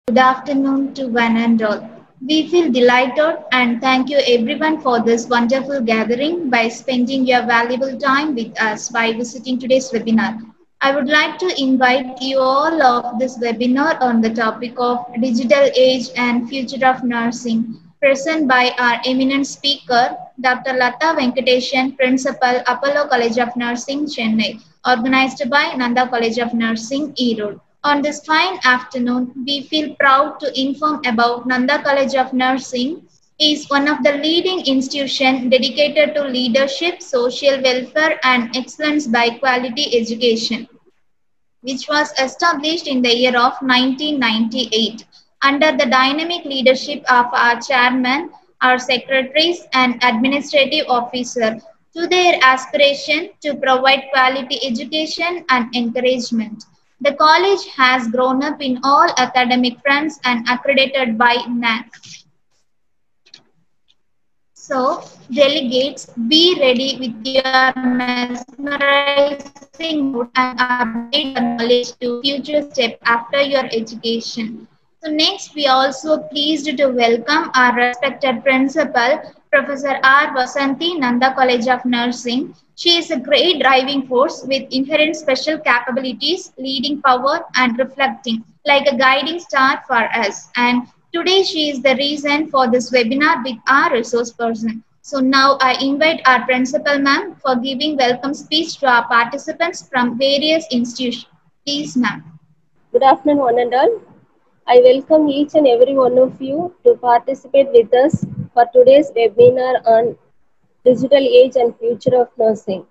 Good afternoon to one and all. We feel delighted and thank you everyone for this wonderful gathering by spending your valuable time with us by visiting today's webinar. I would like to invite you all of this webinar on the topic of digital age and future of nursing, present by our eminent speaker, Dr. Lata Venkateshan, Principal, Apollo College of Nursing, Chennai, organized by Nanda College of Nursing, Erode. On this fine afternoon, we feel proud to inform about Nanda College of Nursing is one of the leading institutions dedicated to leadership, social welfare, and excellence by quality education, which was established in the year of 1998 under the dynamic leadership of our chairman, our secretaries, and administrative officer to their aspiration to provide quality education and encouragement. The college has grown up in all academic fronts and accredited by NAC. So, delegates, be ready with your mesmerizing notes and update your knowledge to future step after your education. So next, we are also pleased to welcome our respected principal, Professor R. Vasanti, Nanda College of Nursing. She is a great driving force with inherent special capabilities, leading power and reflecting like a guiding star for us. And today she is the reason for this webinar with our resource person. So now I invite our principal ma'am for giving welcome speech to our participants from various institutions. Please ma'am. Good afternoon, one and all. I welcome each and every one of you to participate with us for today's webinar on digital age and future of nursing.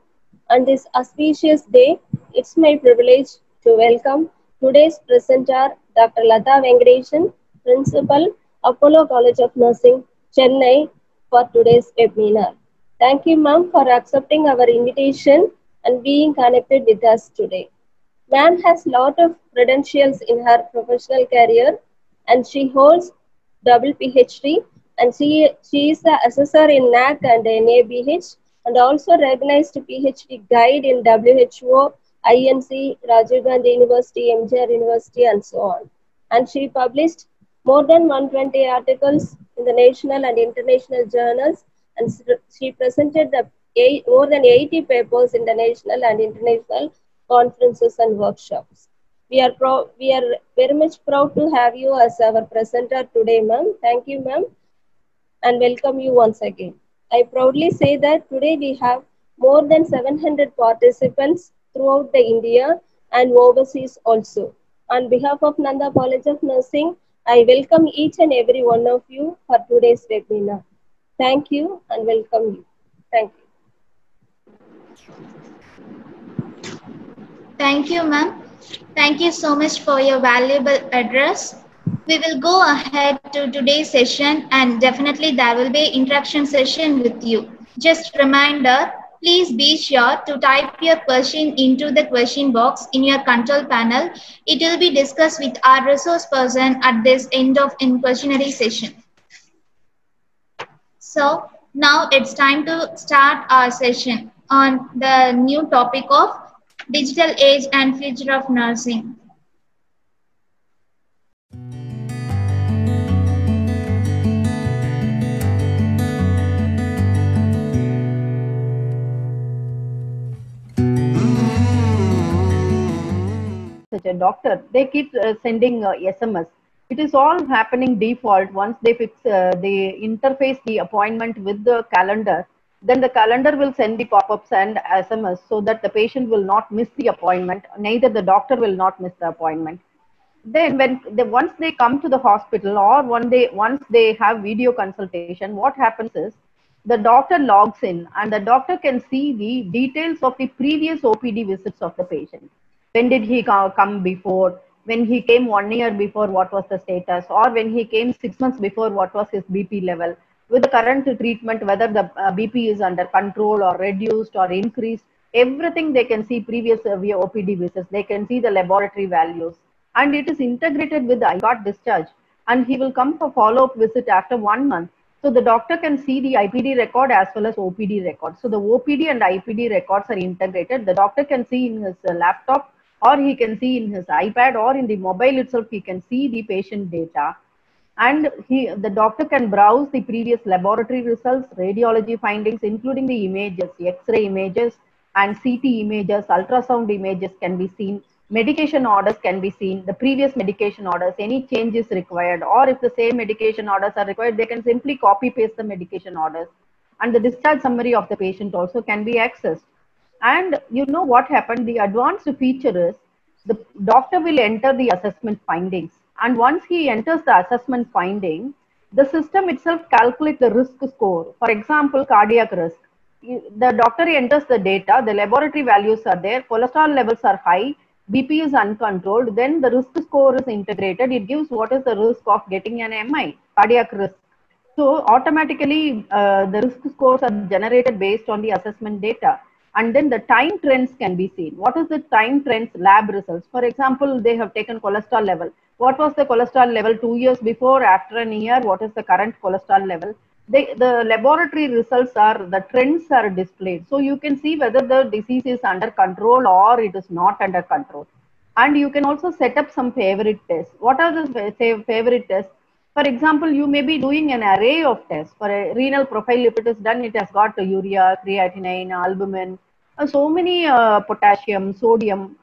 On this auspicious day, it's my privilege to welcome today's presenter, Dr. Lata Venkateshan, Principal, Apollo College of Nursing, Chennai, for today's webinar. Thank you, ma'am, for accepting our invitation and being connected with us today. Ma'am has lot of credentials in her professional career and she holds double PhD and she is the assessor in NAC and NABH and also recognized PhD guide in WHO, INC, Rajiv Gandhi University, MGR University and so on. And she published more than 120 articles in the national and international journals and she presented more than 80 papers in the national and international conferences and workshops. We are very much proud to have you as our presenter today, ma'am. Thank you, ma'am, and welcome you once again. I proudly say that today we have more than 700 participants throughout the India and overseas also. On behalf of Nanda College of Nursing, I welcome each and every one of you for today's webinar. Thank you and welcome you. Thank you. Thank you ma'am. Thank you so much for your valuable address. We will go ahead to today's session and definitely there will be interaction session with you. Just reminder, please be sure to type your question into the question box in your control panel. It will be discussed with our resource person at this end of in questionnaire session. So now it's time to start our session on the new topic of digital age and future of nursing. Such a doctor, they keep sending SMS. It is all happening default. Once they interface the appointment with the calendar, then the calendar will send the pop-ups and SMS so that the patient will not miss the appointment. Neither the doctor will not miss the appointment. Then once they come to the hospital or once they have video consultation, what happens is the doctor logs in and the doctor can see the details of the previous OPD visits of the patient. When did he come before? When he came 1 year before, what was the status? Or when he came 6 months before, what was his BP level? With the current treatment, whether the BP is under control or reduced or increased, everything they can see previous via OPD visits. They can see the laboratory values. And it is integrated with the I got discharge. And he will come for follow-up visit after 1 month. So the doctor can see the IPD record as well as OPD record. So the OPD and IPD records are integrated. The doctor can see in his laptop or he can see in his iPad, or in the mobile itself, he can see the patient data. And the doctor can browse the previous laboratory results, radiology findings, including the images, X-ray images and CT images, ultrasound images can be seen, medication orders can be seen, the previous medication orders, any changes required, or if the same medication orders are required, they can simply copy paste the medication orders. And the discharge summary of the patient also can be accessed. And you know what happened? The advanced feature is the doctor will enter the assessment findings. And once he enters the assessment finding, the system itself calculates the risk score. For example, cardiac risk. The doctor enters the data, the laboratory values are there, cholesterol levels are high, BP is uncontrolled, then the risk score is integrated. It gives what is the risk of getting an MI, cardiac risk. So automatically the risk scores are generated based on the assessment data. And then the time trends can be seen. What is the time trends lab results? For example, they have taken cholesterol level. What was the cholesterol level 2 years before, after a year? What is the current cholesterol level? The laboratory results are, the trends are displayed. So you can see whether the disease is under control or it is not under control. And you can also set up some favorite tests. What are the favorite tests? For example, you may be doing an array of tests. For a renal profile, if it is done, it has got urea, creatinine, albumin, so many potassium, sodium.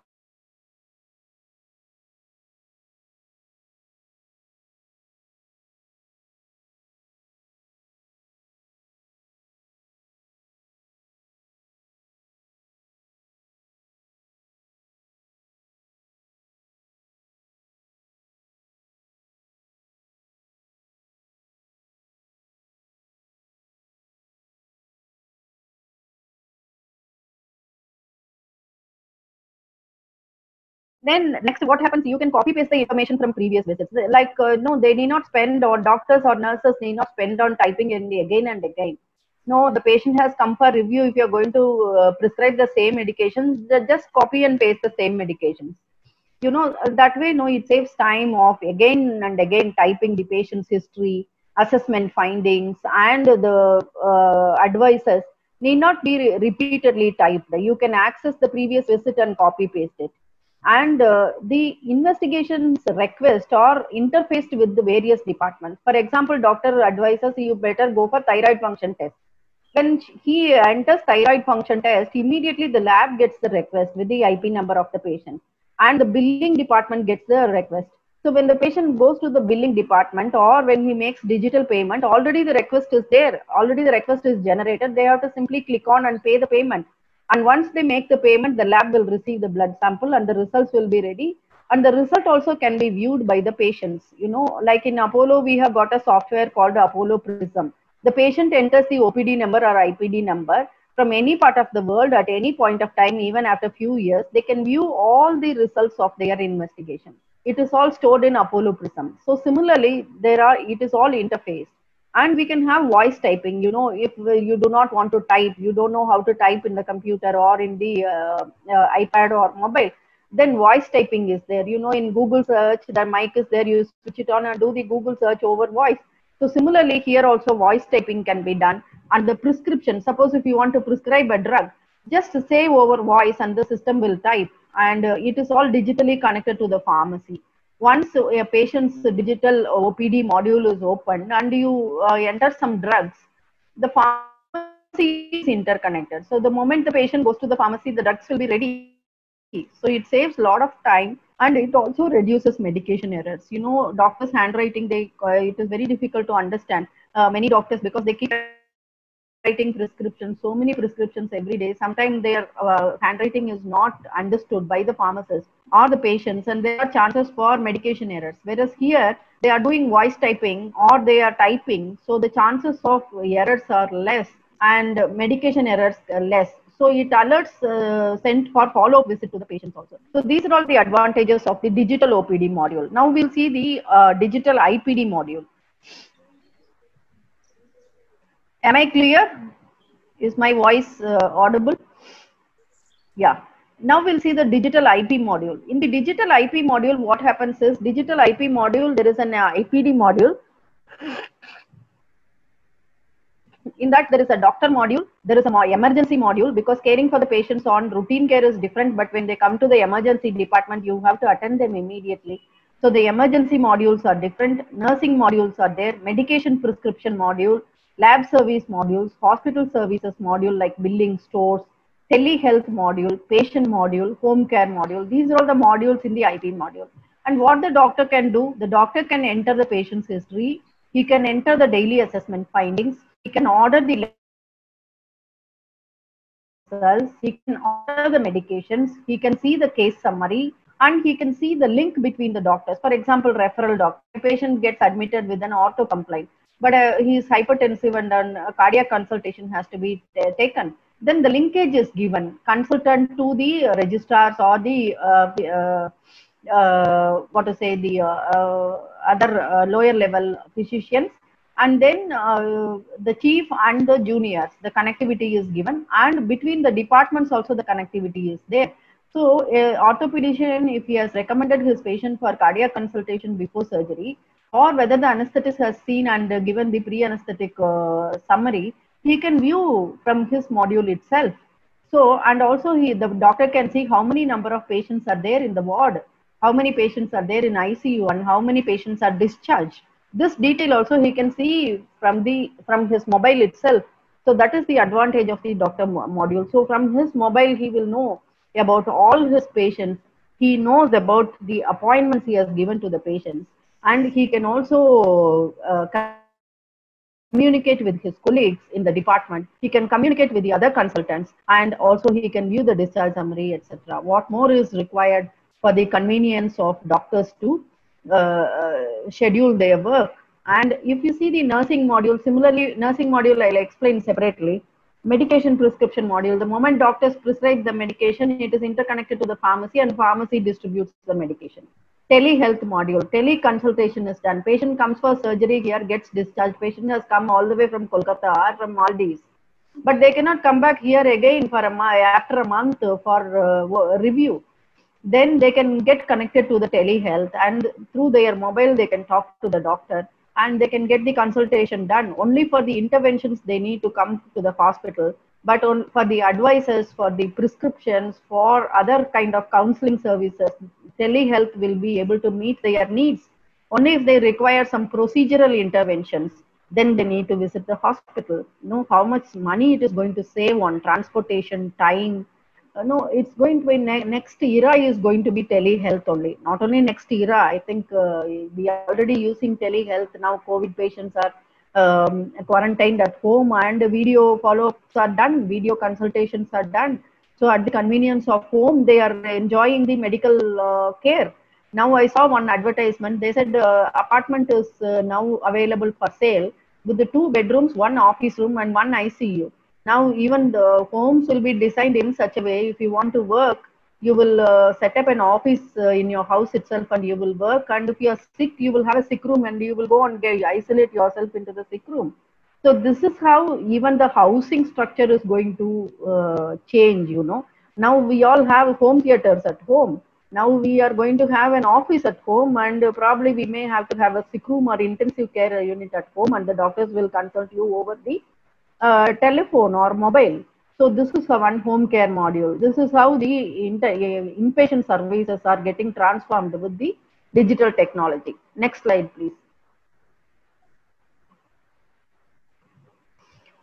Then next, what happens? You can copy paste the information from previous visits. Like no, they need not spend, or doctors or nurses need not spend on typing in the again and again. No, the patient has come for review. If you're going to prescribe the same medications, just copy and paste the same medications. You know, that way, no, it saves time of again and again typing the patient's history, assessment findings, and the advices need not be repeatedly typed. You can access the previous visit and copy paste it. And the investigations request or interfaced with the various departments. For example, doctor advises you better go for thyroid function test. When he enters thyroid function test, immediately the lab gets the request with the IP number of the patient, and the billing department gets the request. So when the patient goes to the billing department, or when he makes digital payment, already the request is there, already the request is generated. They have to simply click on and pay the payment. And once they make the payment, the lab will receive the blood sample and the results will be ready. And the result also can be viewed by the patients. You know, like in Apollo, we have got a software called Apollo Prism. The patient enters the OPD number or IPD number from any part of the world at any point of time, even after few years. They can view all the results of their investigation. It is all stored in Apollo Prism. So similarly, it is all interfaced. And we can have voice typing. You know, if you do not want to type, you don't know how to type in the computer or in the iPad or mobile, then voice typing is there. You know, in Google search, the mic is there, you switch it on and do the Google search over voice. So similarly, here also voice typing can be done. And the prescription, suppose if you want to prescribe a drug, just say over voice and the system will type. And it is all digitally connected to the pharmacy. Once a patient's digital OPD module is opened and you enter some drugs, the pharmacy is interconnected. So the moment the patient goes to the pharmacy, the drugs will be ready. So it saves a lot of time, and it also reduces medication errors. You know, doctors' handwriting, it is very difficult to understand. Many doctors, because they keep writing prescriptions, so many prescriptions every day. Sometimes their handwriting is not understood by the pharmacist or the patients, and there are chances for medication errors. Whereas here, they are doing voice typing or they are typing, so the chances of errors are less and medication errors less. So it alerts sent for follow-up visit to the patients also. So these are all the advantages of the digital OPD module. Now we'll see the digital IPD module. Am I clear? Is my voice audible? Yeah. Now we'll see the digital IP module. In the digital IP module, what happens is digital IP module, there is an IPD module. In that there is a doctor module, there is a emergency module, because caring for the patients on routine care is different, but when they come to the emergency department, you have to attend them immediately. So the emergency modules are different, nursing modules are there, medication prescription module, lab service modules, hospital services module like billing, stores, telehealth module, patient module, home care module. These are all the modules in the IP module. And what the doctor can do, the doctor can enter the patient's history, he can enter the daily assessment findings, he can order the results, he can order the medications, he can see the case summary, and he can see the link between the doctors. For example, referral doctor, a patient gets admitted with an ortho complaint, but he is hypertensive and a cardiac consultation has to be taken. Then the linkage is given, consultant to the registrars or the what to say, the other lower level physicians, and then the chief and the juniors, the connectivity is given, and between the departments also the connectivity is there. So orthopedician, if he has recommended his patient for cardiac consultation before surgery, or whether the anesthetist has seen and given the pre-anesthetic summary, he can view from his module itself. So, and also the doctor can see how many number of patients are there in the ward, how many patients are there in ICU, and how many patients are discharged. This detail also he can see from his mobile itself. So that is the advantage of the doctor module. So from his mobile, he will know about all his patients. He knows about the appointments he has given to the patients, and he can also communicate with his colleagues in the department. He can communicate with the other consultants, and also he can view the discharge summary, etc. What more is required for the convenience of doctors to schedule their work? And if you see the nursing module, similarly, nursing module I'll explain separately. Medication prescription module, the moment doctors prescribe the medication, it is interconnected to the pharmacy, and pharmacy distributes the medication. Telehealth module, teleconsultation is done. Patient comes for surgery here, gets discharged. Patient has come all the way from Kolkata or from Maldives, but they cannot come back here again for after a month for review. Then they can get connected to the telehealth, and through their mobile they can talk to the doctor, and they can get the consultation done. Only for the interventions they need to come to the hospital, but for the advices, for the prescriptions, for other kind of counseling services, telehealth will be able to meet their needs. Only if they require some procedural interventions, then they need to visit the hospital. You know how much money it is going to save on transportation, time. No, it's going to be next era is going to be telehealth only. Not only next era, I think we are already using telehealth now. COVID patients are quarantined at home, and video follow-ups are done, video consultations are done. So at the convenience of home, they are enjoying the medical care. Now I saw one advertisement. They said apartment is now available for sale with the 2 bedrooms, 1 office room, and 1 ICU. Now even the homes will be designed in such a way, if you want to work, you will set up an office in your house itself, and you will work. And if you are sick, you will have a sick room, and you will go and isolate yourself into the sick room. So this is how even the housing structure is going to change, you know. Now we all have home theaters at home. Now we are going to have an office at home, and probably we may have to have a sick room or intensive care unit at home, and the doctors will consult you over the telephone or mobile. So this is one home care module. This is how the inpatient services are getting transformed with the digital technology. Next slide, please.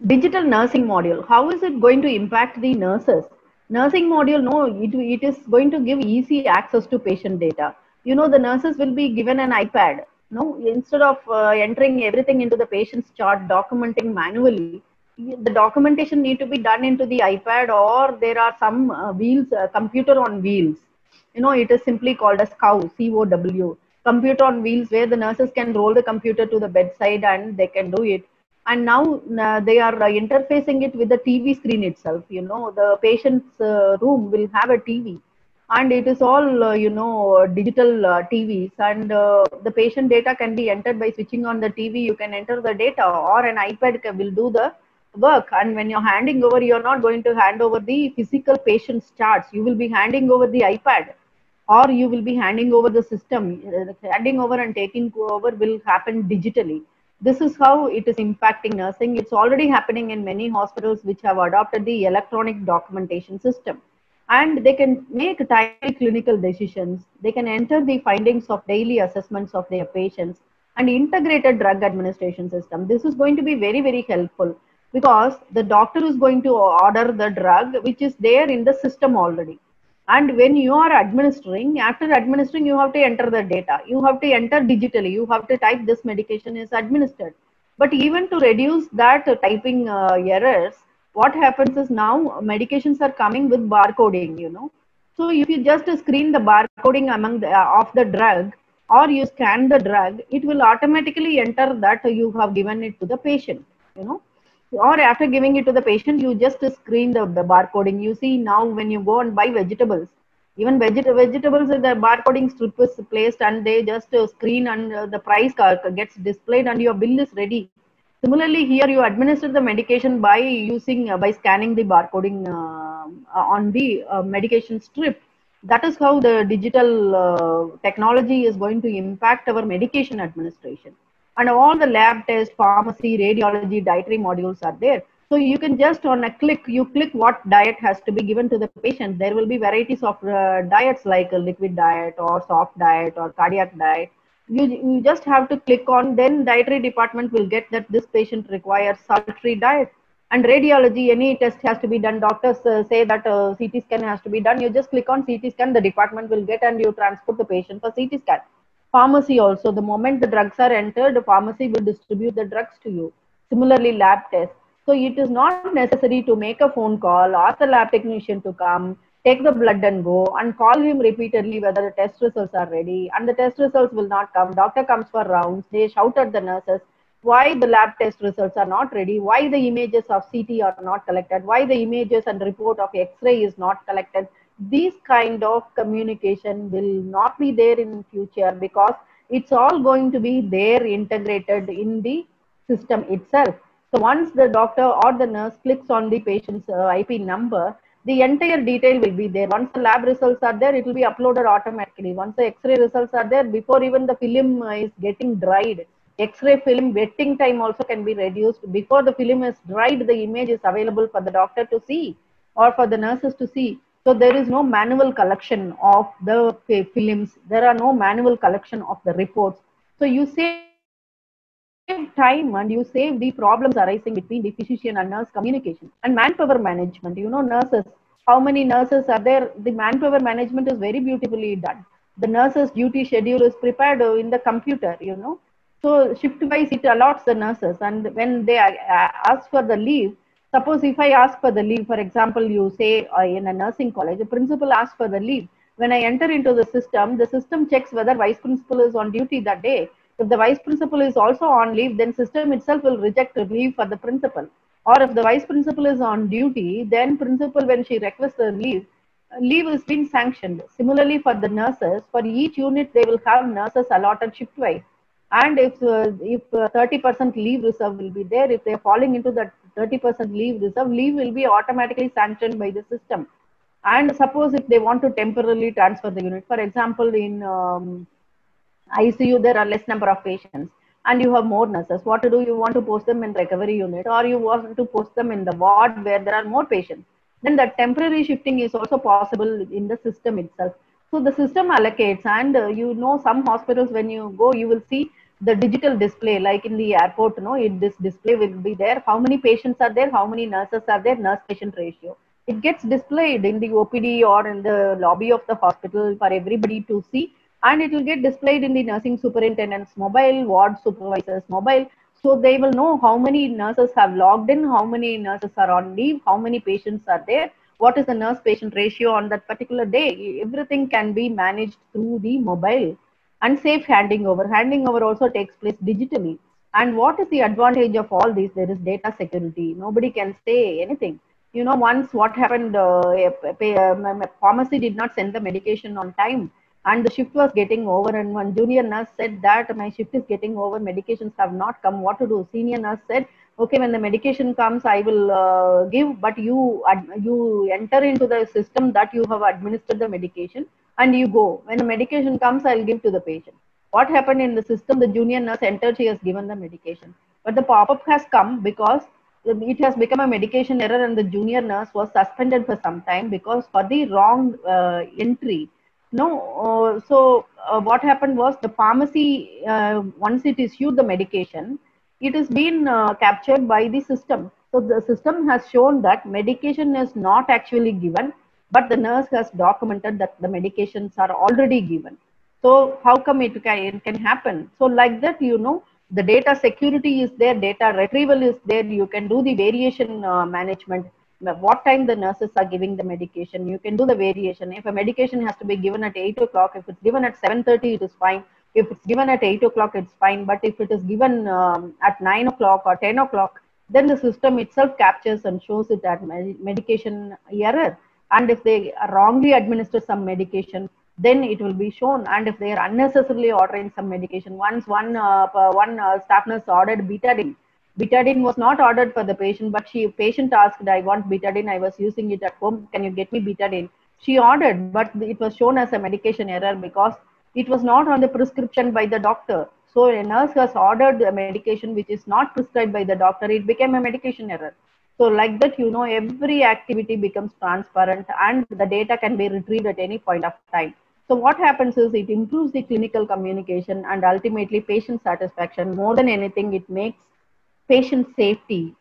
Digital nursing module. How is it going to impact the nurses? Nursing module, no, it is going to give easy access to patient data. You know, the nurses will be given an iPad. No, instead of entering everything into the patient's chart, documenting manually, the documentation need to be done into the iPad, or there are some wheels, computer on wheels. You know, it is simply called as COW, COW, computer on wheels, where the nurses can roll the computer to the bedside and they can do it. And now they are interfacing it with the TV screen itself. You know, the patient's room will have a TV, and it is all you know, digital TVs, and the patient data can be entered by switching on the TV. You can enter the data, or an iPad will do the work. And when you're handing over, you're not going to hand over the physical patient's charts. You will be handing over the iPad, or you will be handing over the system. Handing over and taking over will happen digitally. This is how it is impacting nursing. It's already happening in many hospitals which have adopted the electronic documentation system. And they can make timely clinical decisions. They can enter the findings of daily assessments of their patients and integrated drug administration system. This is going to be very, very helpful because the doctor is going to order the drug which is there in the system already. And when you are administering, after administering, you have to enter the data. You have to enter digitally. You have to type this medication is administered. But even to reduce that typing errors, what happens is now medications are coming with barcoding, you know. So if you just screen the barcoding among of the drug or you scan the drug, it will automatically enter that you have given it to the patient, you know. Or after giving it to the patient, you just screen the barcoding. You see now when you go and buy vegetables, even vegetables, the barcoding strip is placed and they just screen and the price gets displayed and your bill is ready. Similarly, here you administer the medication by using by scanning the barcoding on the medication strip. That is how the digital technology is going to impact our medication administration. And all the lab tests, pharmacy, radiology, dietary modules are there. So you can just on a click, you click what diet has to be given to the patient. There will be varieties of diets like a liquid diet or soft diet or cardiac diet. You just have to click on, then dietary department will get that this patient requires salt-free diet. And radiology, any test has to be done. Doctors say that CT scan has to be done. You just click on CT scan, the department will get and you transport the patient for CT scan. Pharmacy also, the moment the drugs are entered, the pharmacy will distribute the drugs to you. Similarly, lab tests. So it is not necessary to make a phone call, ask the lab technician to come, take the blood and go, and call him repeatedly whether the test results are ready. And the test results will not come. Doctor comes for rounds. They shout at the nurses why the lab test results are not ready, why the images of CT are not collected, why the images and report of X-ray is not collected. These kind of communication will not be there in future because it's all going to be there integrated in the system itself. So once the doctor or the nurse clicks on the patient's IP number, the entire detail will be there. Once the lab results are there, it will be uploaded automatically. Once the X-ray results are there, before even the film is getting dried, X-ray film wetting time also can be reduced. Before the film is dried, the image is available for the doctor to see or for the nurses to see. So there is no manual collection of the films. There are no manual collection of the reports. So you save time and you save the problems arising between the physician and nurse communication. And manpower management, you know, nurses, how many nurses are there? The manpower management is very beautifully done. The nurses duty schedule is prepared in the computer, you know. So shift wise it allots the nurses, and when they ask for the leave, suppose if I ask for the leave, for example, you say in a nursing college, the principal asks for the leave. When I enter into the system checks whether vice principal is on duty that day. If the vice principal is also on leave, then system itself will reject leave for the principal. Or if the vice principal is on duty, then principal, when she requests the leave is being sanctioned. Similarly, for the nurses, for each unit, they will have nurses allotted shift wise. And if 30% leave reserve will be there, if they are falling into that 30% leave reserve, leave will be automatically sanctioned by the system. And suppose if they want to temporarily transfer the unit, for example, in ICU, there are less number of patients and you have more nurses. What to do? You want to post them in recovery unit or you want to post them in the ward where there are more patients. Then the temporary shifting is also possible in the system itself. So the system allocates, and you know, some hospitals, when you go, you will see the digital display, like in the airport, this display will be there. How many patients are there? How many nurses are there? Nurse patient ratio. It gets displayed in the OPD or in the lobby of the hospital for everybody to see, and it will get displayed in the nursing superintendent's mobile, ward supervisor's mobile. So they will know how many nurses have logged in, how many nurses are on leave, how many patients are there, what is the nurse patient ratio on that particular day. Everything can be managed through the mobile. And safe handing over. Handing over also takes place digitally. And what is the advantage of all this? There is data security. Nobody can say anything. You know, once what happened, pharmacy did not send the medication on time and the shift was getting over, and one junior nurse said that my shift is getting over, medications have not come, what to do? Senior nurse said, okay, when the medication comes, I will give, but you enter into the system that you have administered the medication and you go. When the medication comes, I'll give to the patient. What happened in the system? The junior nurse entered, she has given the medication. But the pop-up has come because it has become a medication error and the junior nurse was suspended for some time because for the wrong entry. No, what happened was the pharmacy, once it issued the medication, it has been captured by the system. So the system has shown that medication is not actually given, but the nurse has documented that the medications are already given. So how come it can happen? So like that, the data security is there, data retrieval is there. You can do the variation management. What time the nurses are giving the medication, you can do the variation. If a medication has to be given at 8 o'clock, if it's given at 7:30, it is fine. If it's given at 8 o'clock, it's fine. But if it is given at 9 o'clock or 10 o'clock, then the system itself captures and shows it as medication error. And if they wrongly administer some medication, then it will be shown. And if they are unnecessarily ordering some medication, once one staff nurse ordered betadine. Betadine was not ordered for the patient, but patient asked, I want betadine, I was using it at home, can you get me betadine? She ordered, but it was shown as a medication error because it was not on the prescription by the doctor. So a nurse has ordered a medication which is not prescribed by the doctor, it became a medication error. So like that, every activity becomes transparent and the data can be retrieved at any point of time. So what happens is it improves the clinical communication and ultimately patient satisfaction. More than anything, it makes patient safety.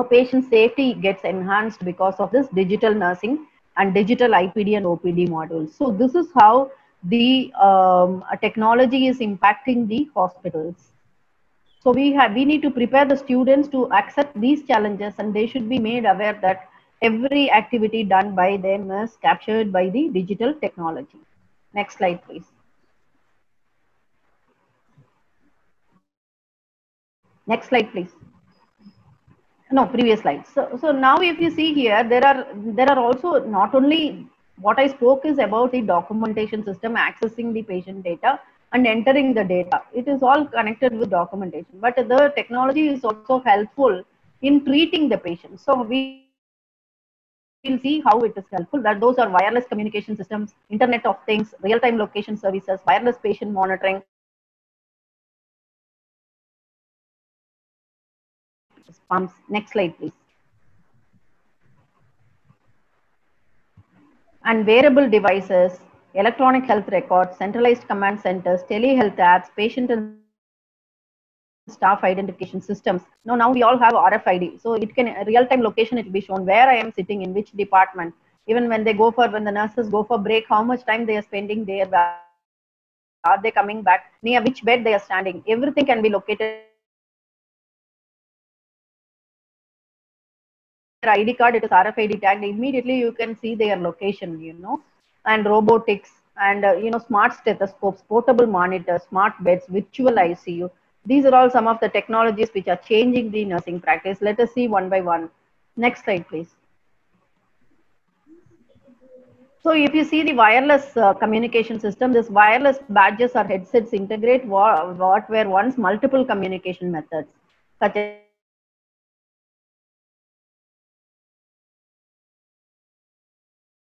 Patient safety gets enhanced because of this digital nursing and digital IPD and OPD modules. So this is how the technology is impacting the hospitals. So we need to prepare the students to accept these challenges, and they should be made aware that every activity done by them is captured by the digital technology. Next slide, please. Next slide, please. No, previous slide. So now if you see here, there are also not only what I spoke is about the documentation system accessing the patient data and entering the data. It is all connected with documentation, but the technology is also helpful in treating the patient. So we will see how it is helpful. That those are wireless communication systems, Internet of Things, real-time location services, wireless patient monitoring. Pumps. Next slide, please. And wearable devices, electronic health records, centralized command centers, telehealth apps, patient and staff identification systems. Now we all have RFID. So it can real-time location, it will be shown where I am sitting, in which department. Even when the nurses go for break, how much time they are spending there, are they coming back, near which bed they are standing. Everything can be located. ID card, it is RFID tagged. Immediately you can see their location, and robotics and smart stethoscopes, portable monitors, smart beds, virtual ICU. These are all some of the technologies which are changing the nursing practice. Let us see one by one. Next slide, please. So if you see the wireless communication system, this wireless badges or headsets integrate what were once multiple communication methods, such as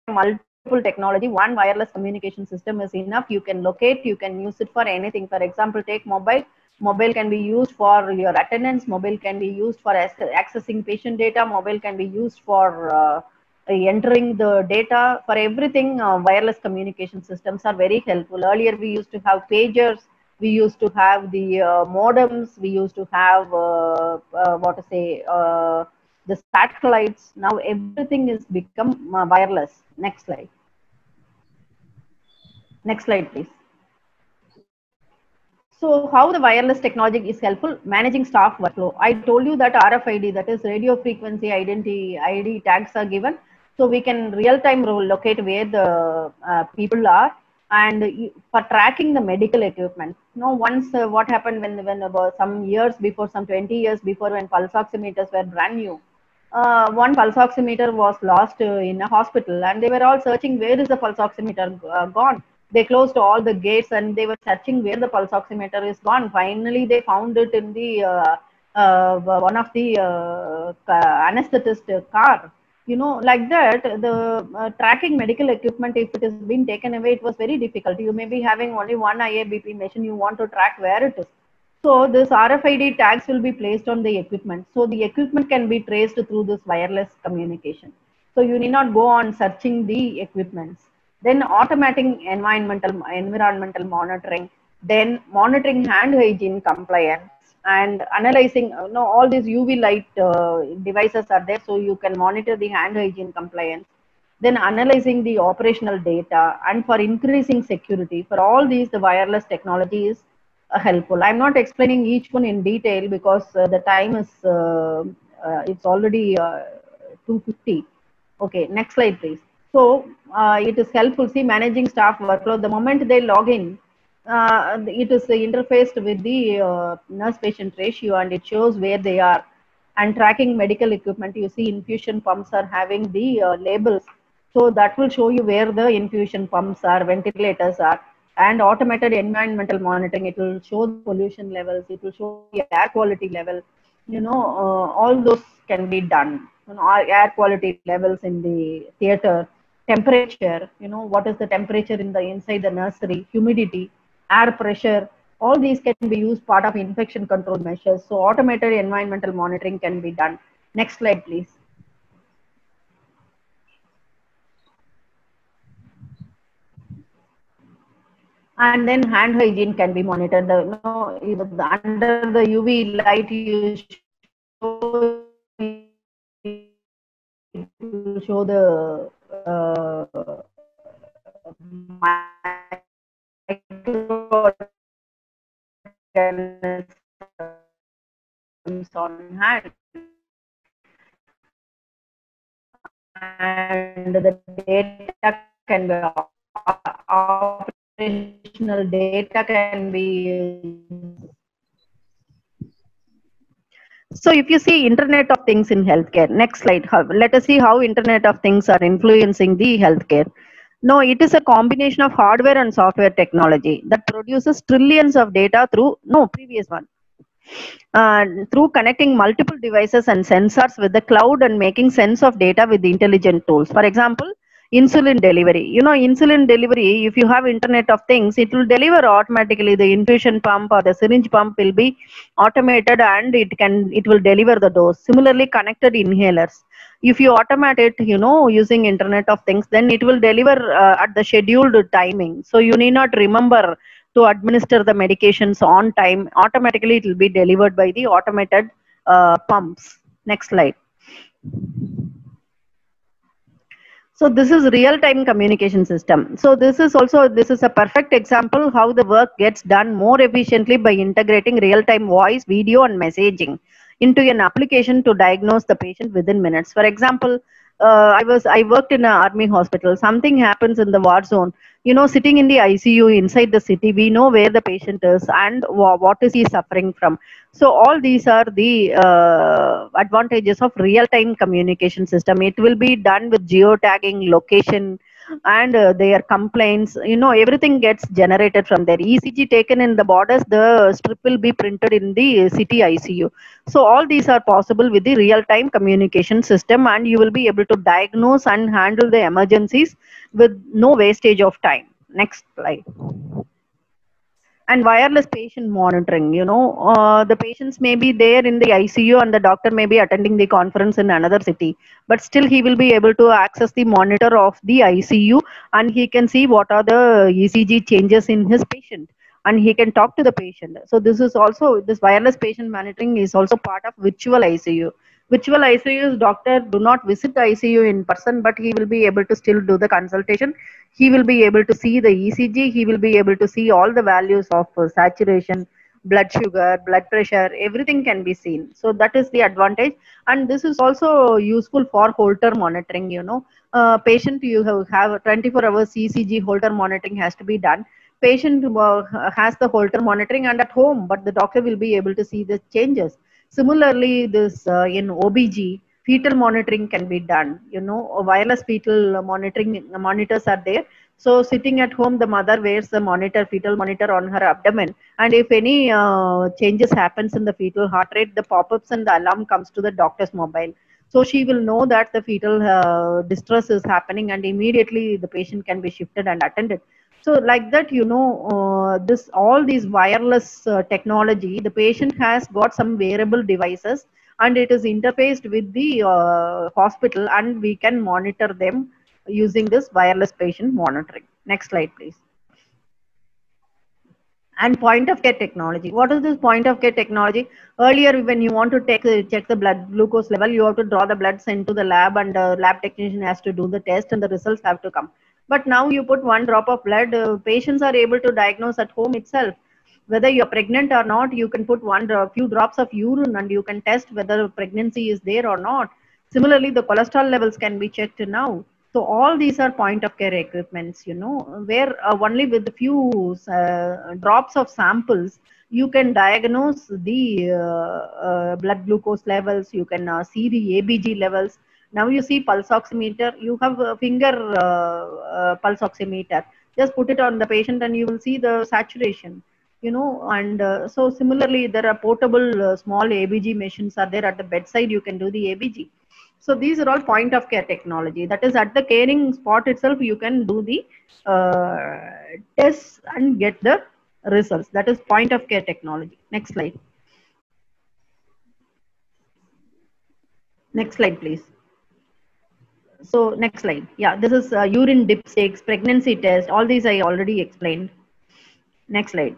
multiple technology. One wireless communication system is enough. You can locate, you can use it for anything. For example, take mobile. Mobile can be used for your attendance. Mobile can be used for accessing patient data. Mobile can be used for entering the data. For everything, wireless communication systems are very helpful. Earlier, we used to have pagers. We used to have the modems. We used to have the satellites. Now everything is become wireless. Next slide. Next slide, please. So how the wireless technology is helpful? Managing staff workflow. I told you that RFID, that is radio frequency identity ID tags are given. So we can real-time locate where the people are, and for tracking the medical equipment. Once what happened when about some years before, some 20 years before, when pulse oximeters were brand new, one pulse oximeter was lost in a hospital, and they were all searching where is the pulse oximeter gone. They closed all the gates and they were searching where the pulse oximeter is gone. Finally, they found it in the one of the anesthetist car. You know, like that, the tracking medical equipment, if it has been taken away, it was very difficult. You may be having only one IABP machine, you want to track where it is. So this RFID tags will be placed on the equipment, so the equipment can be traced through this wireless communication. So you need not go on searching the equipments. Then automating environmental monitoring, then monitoring hand hygiene compliance, and analyzing, all these UV light devices are there, so you can monitor the hand hygiene compliance. Then analyzing the operational data, and for increasing security, for all these the wireless technology is helpful. I'm not explaining each one in detail because the time is it's already 2:50. Okay, next slide, please. So it is helpful. See, managing staff workload. The moment they log in, it is interfaced with the nurse-patient ratio, and it shows where they are. And tracking medical equipment, you see infusion pumps are having the labels. So that will show you where the infusion pumps are, ventilators are. And automated environmental monitoring, it will show the pollution levels, it will show the air quality level. All those can be done. Air quality levels in the theater, temperature, what is the temperature in the inside the nursery, humidity, air pressure, all these can be used part of infection control measures. So automated environmental monitoring can be done. Next slide, please. And then hand hygiene can be monitored. Under the UV light, you show the on hand, and the data can be operational data can be used. So if you see Internet of Things in healthcare, next slide, let us see how Internet of Things are influencing the healthcare. No, it is a combination of hardware and software technology that produces trillions of data through, previous one. Through connecting multiple devices and sensors with the cloud and making sense of data with intelligent tools. For example, insulin delivery. Insulin delivery, if you have Internet of Things, it will deliver automatically. The infusion pump or the syringe pump will be automated, and it will deliver the dose. Similarly, connected inhalers. If you automate it, using Internet of Things, then it will deliver at the scheduled timing. So you need not remember to administer the medications on time. Automatically it will be delivered by the automated pumps. Next slide. So this is real-time communication system. So this is a perfect example how the work gets done more efficiently by integrating real-time voice, video and messaging into an application to diagnose the patient within minutes. For example, I worked in an army hospital. Something happens in the war zone. Sitting in the ICU inside the city, we know where the patient is and what is he suffering from. So all these are the advantages of real-time communication system. It will be done with geotagging, location, and their complaints. Everything gets generated from there. ECG taken in the borders, the strip will be printed in the city ICU. So all these are possible with the real-time communication system, and you will be able to diagnose and handle the emergencies with no wastage of time. Next slide. And wireless patient monitoring, the patients may be there in the ICU and the doctor may be attending the conference in another city, but still he will be able to access the monitor of the ICU, and he can see what are the ECG changes in his patient, and he can talk to the patient. So this wireless patient monitoring is also part of virtual ICU. Virtual ICU's doctor do not visit the ICU in person, but he will be able to still do the consultation. He will be able to see the ECG. He will be able to see all the values of saturation, blood sugar, blood pressure, everything can be seen. So that is the advantage. And this is also useful for Holter monitoring. Patient, you have 24 hours ECG Holter monitoring has to be done. Patient has the Holter monitoring and at home, but the doctor will be able to see the changes. Similarly, this in OBG, fetal monitoring can be done. Wireless fetal monitors are there. So sitting at home, the mother wears the fetal monitor on her abdomen, and if any changes happens in the fetal heart rate, the pop-ups and the alarm comes to the doctor's mobile. So she will know that the fetal distress is happening, and immediately the patient can be shifted and attended. So like that, this all these wireless technology, the patient has got some wearable devices, and it is interfaced with the hospital, and we can monitor them using this wireless patient monitoring. Next slide, please. And point of care technology. What is this point of care technology? Earlier, when you want to check the blood glucose level, you have to draw the blood, sent to the lab, and the lab technician has to do the test, and the results have to come. But now you put one drop of blood, patients are able to diagnose at home itself. Whether you're pregnant or not, you can put few drops of urine, and you can test whether pregnancy is there or not. Similarly, the cholesterol levels can be checked now. So all these are point of care equipments, where only with a few drops of samples, you can diagnose the blood glucose levels. You can see the ABG levels. Now you see pulse oximeter. You have a finger pulse oximeter. Just put it on the patient and you will see the saturation. And so similarly, there are portable small ABG machines are there at the bedside. You can do the ABG. So these are all point of care technology. That is, at the caring spot itself, you can do the tests and get the results. That is point of care technology. Next slide. Next slide, please. So next slide. Yeah, this is urine dipsticks, pregnancy test. All these I already explained. Next slide.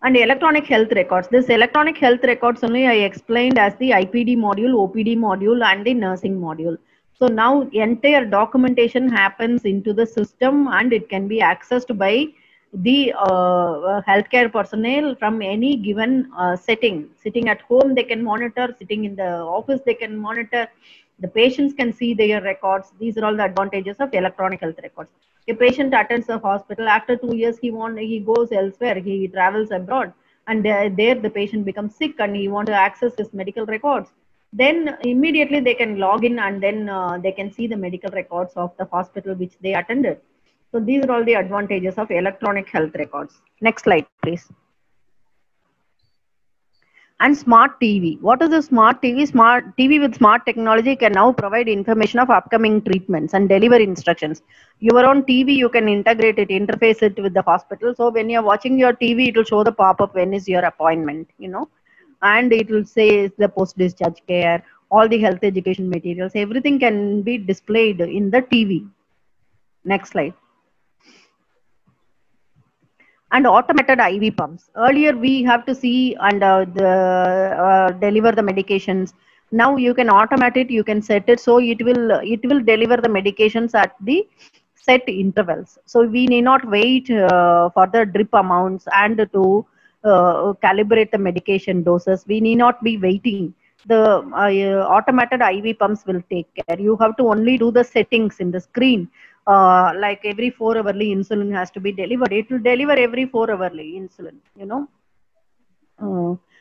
And electronic health records. This electronic health records only I explained as the IPD module, OPD module, and the nursing module. So now entire documentation happens into the system, and it can be accessed by the healthcare personnel from any given setting. Sitting at home, they can monitor. Sitting in the office, they can monitor. The patients can see their records. These are all the advantages of electronic health records. A patient attends a hospital. After 2 years, he goes elsewhere. He travels abroad, and there the patient becomes sick, and he wants to access his medical records. Then immediately they can log in, and then they can see the medical records of the hospital which they attended. So these are all the advantages of electronic health records. Next slide, please. And smart TV. What is a smart TV? Smart TV with smart technology can now provide information of upcoming treatments and deliver instructions. Your own TV, you can integrate it, interface it with the hospital. So when you're watching your TV, it will show the pop-up when is your appointment, and it will say the post-discharge care, all the health education materials, everything can be displayed in the TV. Next slide. And automated IV pumps. Earlier we have to see and deliver the medications. Now you can automate it. You can set it so it will deliver the medications at the set intervals. So we need not wait for the drip amounts and to calibrate the medication doses. We need not be waiting. The automated IV pumps will take care. You have to only do the settings in the screen. Like every 4 hourly insulin has to be delivered. It will deliver every 4 hourly insulin,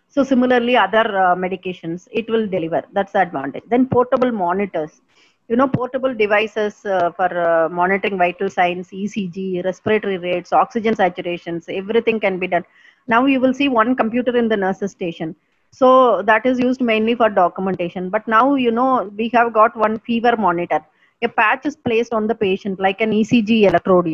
so similarly other medications it will deliver. That's the advantage. Then portable monitors, portable devices for monitoring vital signs, ECG, respiratory rates, oxygen saturations, everything can be done. Now you will see one computer in the nurse's station. So that is used mainly for documentation. But now, we have got one fever monitor. A patch is placed on the patient like an ECG electrode,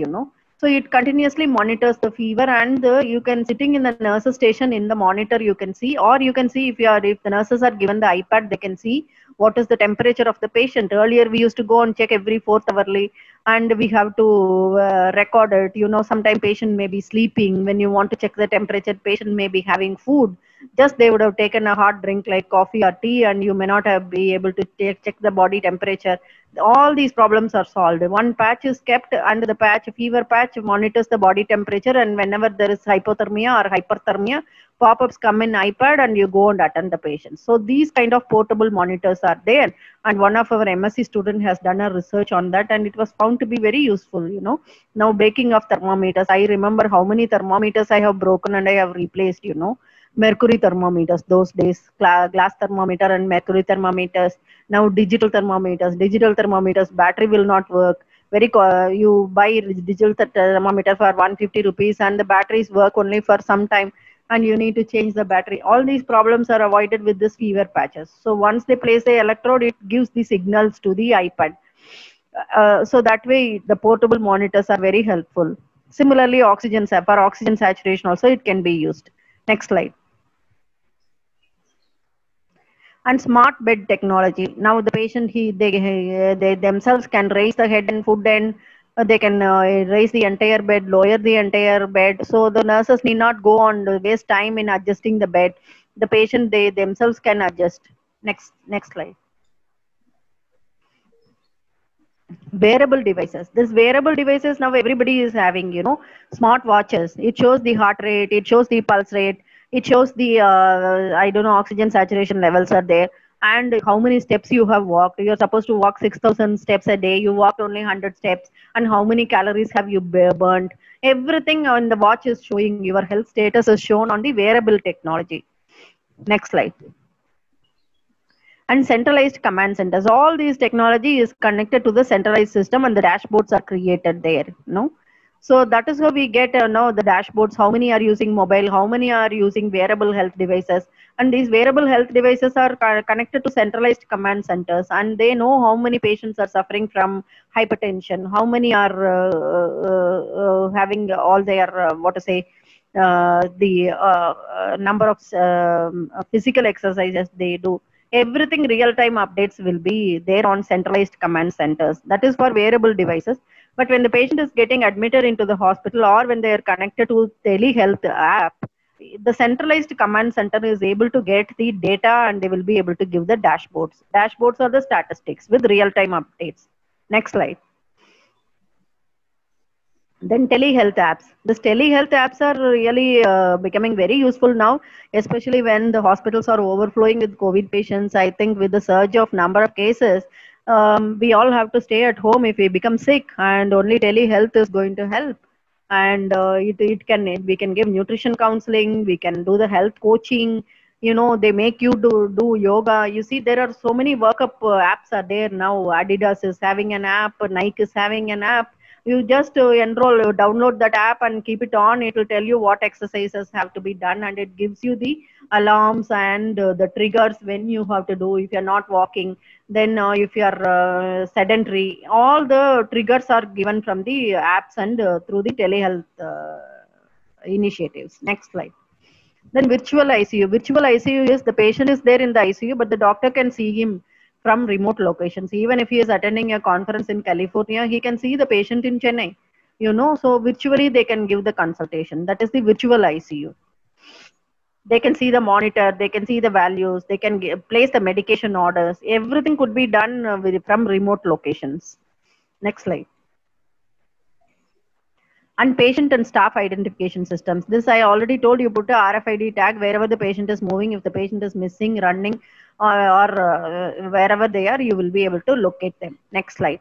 So it continuously monitors the fever, and you can sitting in the nurse's station in the monitor, you can see, or you can see if the nurses are given the iPad, they can see what is the temperature of the patient. Earlier we used to go and check every 4th hourly, and we have to record it. Sometimes patient may be sleeping. When you want to check the temperature, patient may be having food. Just they would have taken a hot drink like coffee or tea, and you may not have be able to check the body temperature. All these problems are solved. One patch is kept, and the fever patch monitors the body temperature, and whenever there is hypothermia or hyperthermia, pop-ups come in iPad and you go and attend the patient. So these kind of portable monitors are there, and one of our MSc student has done a research on that, and it was found to be very useful. Now breaking of thermometers, I remember how many thermometers I have broken and I have replaced. Mercury thermometers those days, glass thermometer and mercury thermometers. Now digital thermometers, battery will not work. You buy digital thermometer for 150 rupees and the batteries work only for some time. and you need to change the battery. All these problems are avoided with this fever patches. So once they place the electrode, it gives the signals to the iPad. So that way the portable monitors are very helpful. Similarly, for oxygen saturation also it can be used. Next slide. And smart bed technology. Now the patient they themselves can raise the head and foot, and they can raise the entire bed, lower the entire bed. So the nurses need not go on waste time in adjusting the bed. The patient they themselves can adjust. Next slide. Wearable devices. This wearable devices now everybody is having, smart watches. It shows the heart rate, it shows the pulse rate, it shows the I don't know, oxygen saturation levels are there, and how many steps you have walked. You're supposed to walk 6,000 steps a day, you walked only 100 steps, and how many calories have you burned. Everything on the watch is showing, your health status is shown on the wearable technology. Next slide. And centralized command centers. All these technology is connected to the centralized system, and the dashboards are created there. So that is how we get now the dashboards. How many are using mobile? How many are using wearable health devices? And these wearable health devices are connected to centralized command centers, and they know how many patients are suffering from hypertension. How many are having all their the number of physical exercises they do. Everything real-time updates will be there on centralized command centers. That is for wearable devices. But when the patient is getting admitted into the hospital, or when they are connected to telehealth app, the centralized command center is able to get the data, and they will be able to give the dashboards. Dashboards are the statistics with real-time updates. Next slide. Then telehealth apps. These telehealth apps are really becoming very useful now, especially when the hospitals are overflowing with COVID patients. I think with the surge of number of cases, we all have to stay at home if we become sick, and only telehealth is going to help. And we can give nutrition counseling, we can do the health coaching. They make you do yoga. You see, there are so many workup apps are there now. Adidas is having an app, Nike is having an app. You just enroll, download that app and keep it on. It will tell you what exercises have to be done, and it gives you the alarms and the triggers when you have to do. If you're not walking, then if you're sedentary, all the triggers are given from the apps and through the telehealth initiatives. Next slide. Then virtual ICU. Virtual ICU is the patient is there in the ICU, but the doctor can see him from remote locations. Even if he is attending a conference in California, he can see the patient in Chennai. So virtually they can give the consultation. That is the virtual ICU. They can see the monitor, they can see the values, they can place the medication orders. Everything could be done from remote locations. Next slide. And patient and staff identification systems. This I already told you, put a RFID tag wherever the patient is moving. If the patient is missing, running, or wherever they are, you will be able to locate them. Next slide.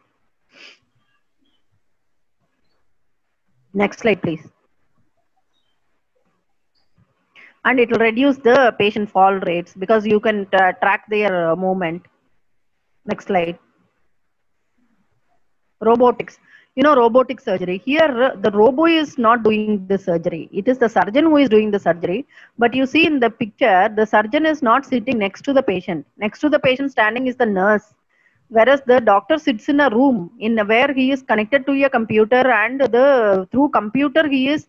Next slide, please. And it will reduce the patient fall rates because you can track their movement. Next slide. Robotics. Robotic surgery. Here, the robo is not doing the surgery. It is the surgeon who is doing the surgery. But you see in the picture, the surgeon is not sitting next to the patient. Next to the patient standing is the nurse. Whereas the doctor sits in a room where he is connected to a computer, and through computer he is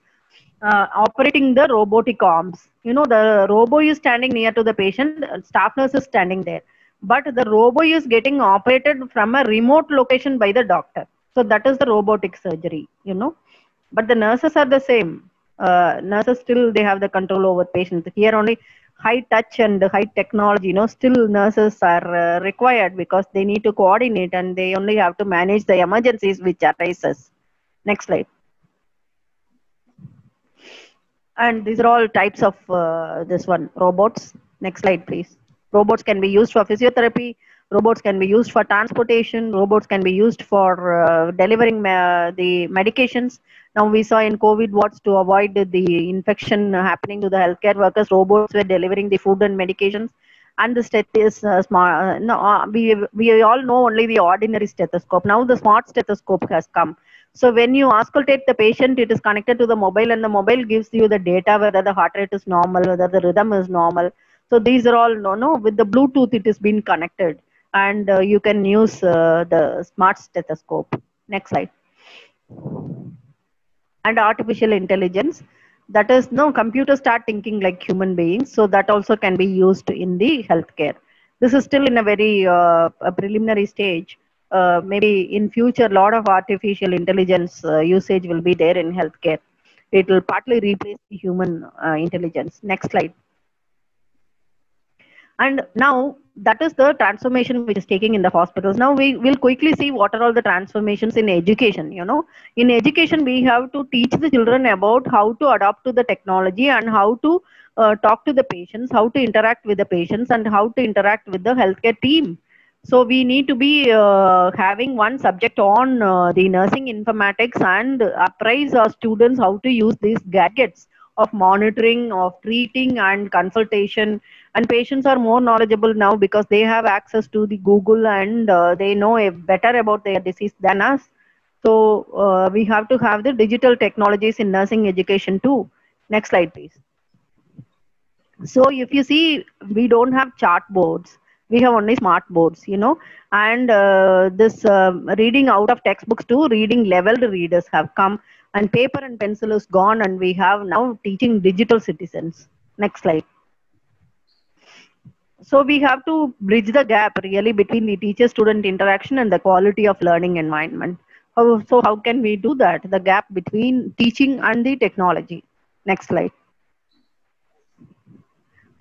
operating the robotic arms. The robo is standing near to the patient, staff nurse is standing there. But the robo is getting operated from a remote location by the doctor. So that is the robotic surgery, But the nurses are the same. Nurses still, they have the control over patients. Here only high touch and high technology, still nurses are required because they need to coordinate, and they only have to manage the emergencies which arises. Next slide. And these are all types of robots. Next slide, please. Robots can be used for physiotherapy. Robots can be used for transportation. Robots can be used for delivering the medications. Now we saw in COVID wards, to avoid the infection happening to the healthcare workers, robots were delivering the food and medications. And the stethoscope, we all know only the ordinary stethoscope. Now the smart stethoscope has come. So when you auscultate the patient, it is connected to the mobile, and the mobile gives you the data whether the heart rate is normal, whether the rhythm is normal. So these are all with the Bluetooth it is been connected, and you can use the smart stethoscope. Next slide. And artificial intelligence, that is, no, computers start thinking like human beings, so that also can be used in the healthcare. This is still in a very a preliminary stage. Maybe in future a lot of artificial intelligence usage will be there in healthcare. It will partly replace the human intelligence. Next slide. And now that is the transformation which is taking in the hospitals. Now we will quickly see what are all the transformations in education. In education we have to teach the children about how to adapt to the technology, and how to talk to the patients, how to interact with the patients, and how to interact with the healthcare team. So we need to be having one subject on the nursing informatics, and apprise our students how to use these gadgets of monitoring, of treating, and consultation. And patients are more knowledgeable now because they have access to the Google, and they know better about their disease than us. So we have to have the digital technologies in nursing education too. Next slide, please. So if you see, we don't have chart boards, we have only smart boards, and this reading out of textbooks to reading leveled readers have come, and paper and pencil is gone, and we have now teaching digital citizens. Next slide. So we have to bridge the gap really between the teacher-student interaction and the quality of learning environment. So how can we do that? The gap between teaching and the technology. Next slide.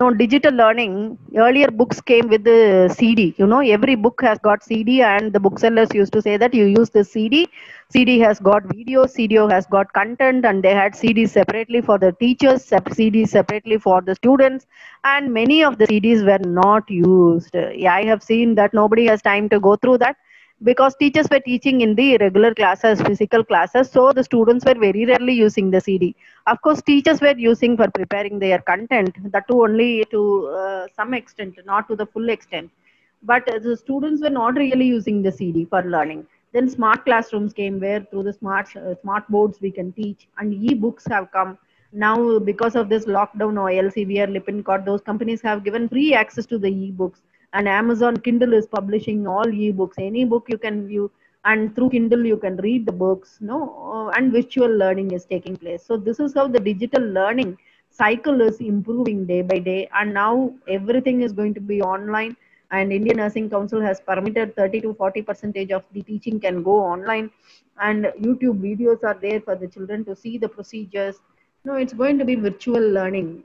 No, digital learning, earlier books came with the CD. Every book has got CD, and the booksellers used to say that you use the CD. CD has got video, CD has got content, and they had CDs separately for the teachers, CDs separately for the students, and many of the CDs were not used. Yeah, I have seen that nobody has time to go through that, because teachers were teaching in the regular classes, physical classes, so the students were very rarely using the CD. Of course, teachers were using for preparing their content, that too only to some extent, not to the full extent. But the students were not really using the CD for learning. Then smart classrooms came, where through the smart boards we can teach, and e-books have come. Now, because of this lockdown or Elsevier, Lippincott, those companies have given free access to the e-books. And Amazon Kindle is publishing all e-books. Any book you can view, and through Kindle you can read the books, and virtual learning is taking place. So this is how the digital learning cycle is improving day by day, and now everything is going to be online. And Indian Nursing Council has permitted 30 to 40% of the teaching can go online, and YouTube videos are there for the children to see the procedures. It's going to be virtual learning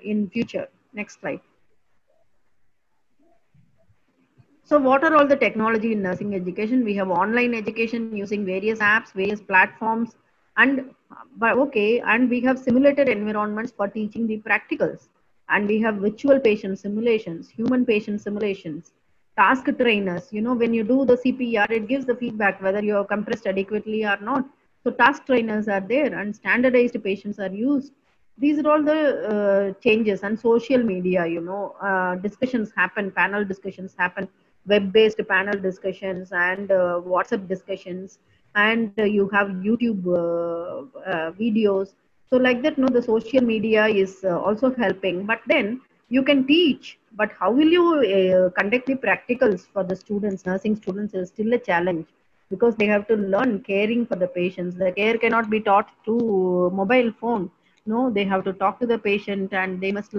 in future. Next slide. So what are all the technology in nursing education? We have online education using various apps, various platforms, and we have simulated environments for teaching the practicals, and we have virtual patient simulations, human patient simulations, task trainers. When you do the CPR, it gives the feedback whether you are compressed adequately or not. So task trainers are there, and standardized patients are used. These are all the changes. And social media, discussions happen, panel discussions happen, web-based panel discussions, and WhatsApp discussions, and you have YouTube videos. So like that, the social media is also helping. But then you can teach, but how will you conduct the practicals for the students? Nursing students is still a challenge, because they have to learn caring for the patients. The care cannot be taught through mobile phone. No, they have to talk to the patient, and they must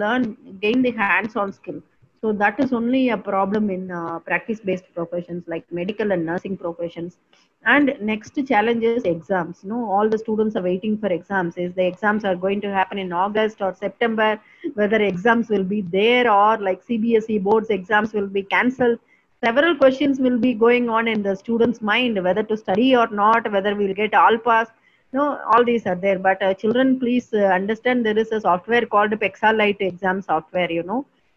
gain the hands-on skill. So that is only a problem in practice-based professions like medical and nursing professions. And next challenge is exams. All the students are waiting for exams. Is the exams are going to happen in August or September? Whether exams will be there, or like CBSE boards exams will be cancelled. Several questions will be going on in the students' mind, whether to study or not, whether we'll get all pass. All these are there. But children, please understand, there is a software called Pexalite exam software.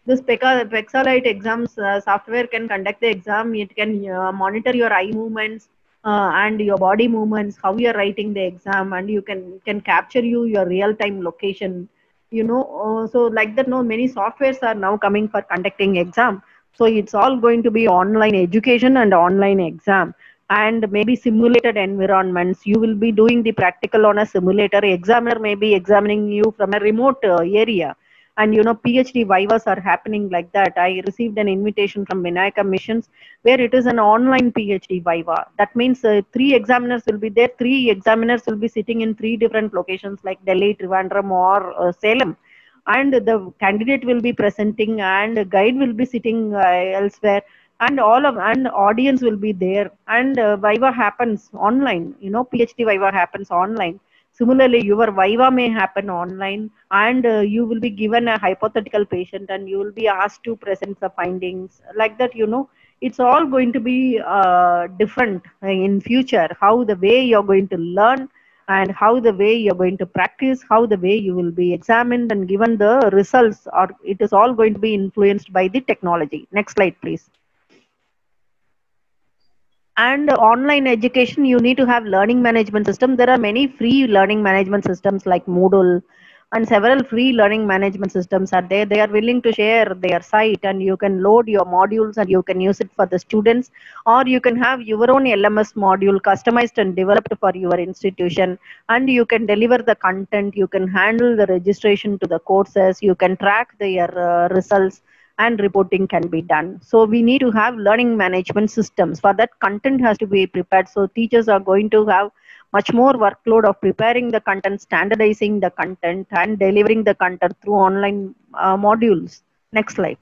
This Pexalite exams software can conduct the exam. It can monitor your eye movements and your body movements, how you are writing the exam, and you can capture your real-time location. So like that, many softwares are now coming for conducting exam. So it's all going to be online education and online exam. and maybe simulated environments. You will be doing the practical on a simulator. Examiner may be examining you from a remote area. And PhD vivas are happening like that. I received an invitation from Vinayaka Missions where it is an online PhD viva. That means three examiners will be there. Three examiners will be sitting in three different locations like Delhi, Trivandrum, or Salem, and the candidate will be presenting and guide will be sitting elsewhere, and and audience will be there, and viva happens online. PhD viva happens online. Similarly, your viva may happen online, and you will be given a hypothetical patient and you will be asked to present the findings like that. It's all going to be different in future, how the way you're going to learn and how the way you're going to practice, how the way you will be examined and given the results, or it is all going to be influenced by the technology. Next slide, please. And online education, you need to have learning management system. There are many free learning management systems like Moodle, and several free learning management systems are there. They are willing to share their site, and you can load your modules and you can use it for the students, or you can have your own LMS module customized and developed for your institution, and you can deliver the content, you can handle the registration to the courses, you can track their results, and reporting can be done. So we need to have learning management systems. For that, content has to be prepared. So teachers are going to have much more workload of preparing the content, standardizing the content, and delivering the content through online modules. Next slide.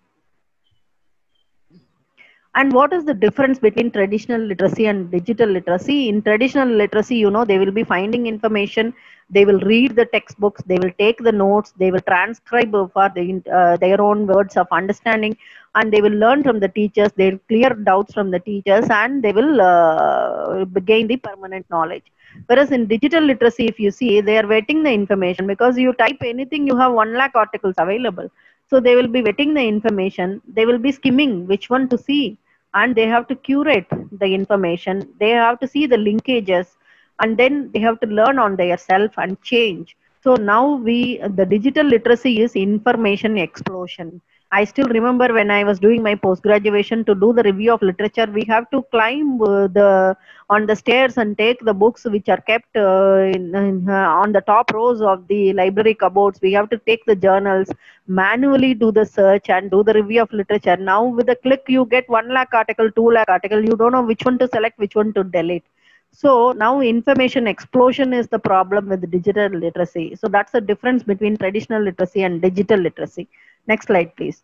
And what is the difference between traditional literacy and digital literacy? In traditional literacy, they will be finding information, they will read the textbooks, they will take the notes, they will transcribe for their own words of understanding, and they will learn from the teachers, they will clear doubts from the teachers, and they will gain the permanent knowledge. Whereas in digital literacy, if you see, they are vetting the information, because you type anything, you have 1 lakh articles available. So they will be vetting the information, they will be skimming which one to see, and they have to curate the information, they have to see the linkages, and then they have to learn on their self and change. So now the digital literacy is information explosion. I still remember when I was doing my post graduation, to do the review of literature, we have to climb on the stairs and take the books which are kept on the top rows of the library cupboards. We have to take the journals, manually do the search and do the review of literature. Now with a click, you get 1 lakh article, 2 lakh article. You don't know which one to select, which one to delete. So now information explosion is the problem with digital literacy. So that's the difference between traditional literacy and digital literacy. Next slide, please.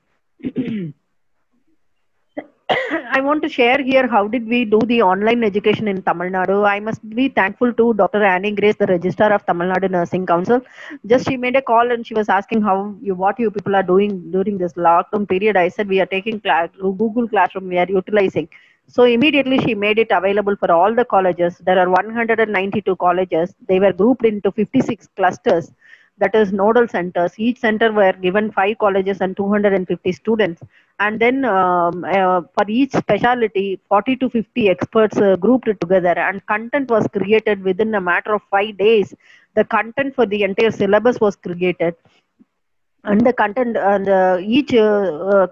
I want to share here how did we do the online education in Tamil Nadu. I must be thankful to Dr. Annie Grace, the Registrar of Tamil Nadu Nursing Council. Just she made a call and she was asking what you people are doing during this lockdown period. I said we are taking Google Classroom, we are utilizing. So immediately she made it available for all the colleges. There are 192 colleges. They were grouped into 56 clusters, that is nodal centers. Each center were given 5 colleges and 250 students. And then for each specialty, 40 to 50 experts grouped together, and content was created within a matter of 5 days. The content for the entire syllabus was created. And the content, each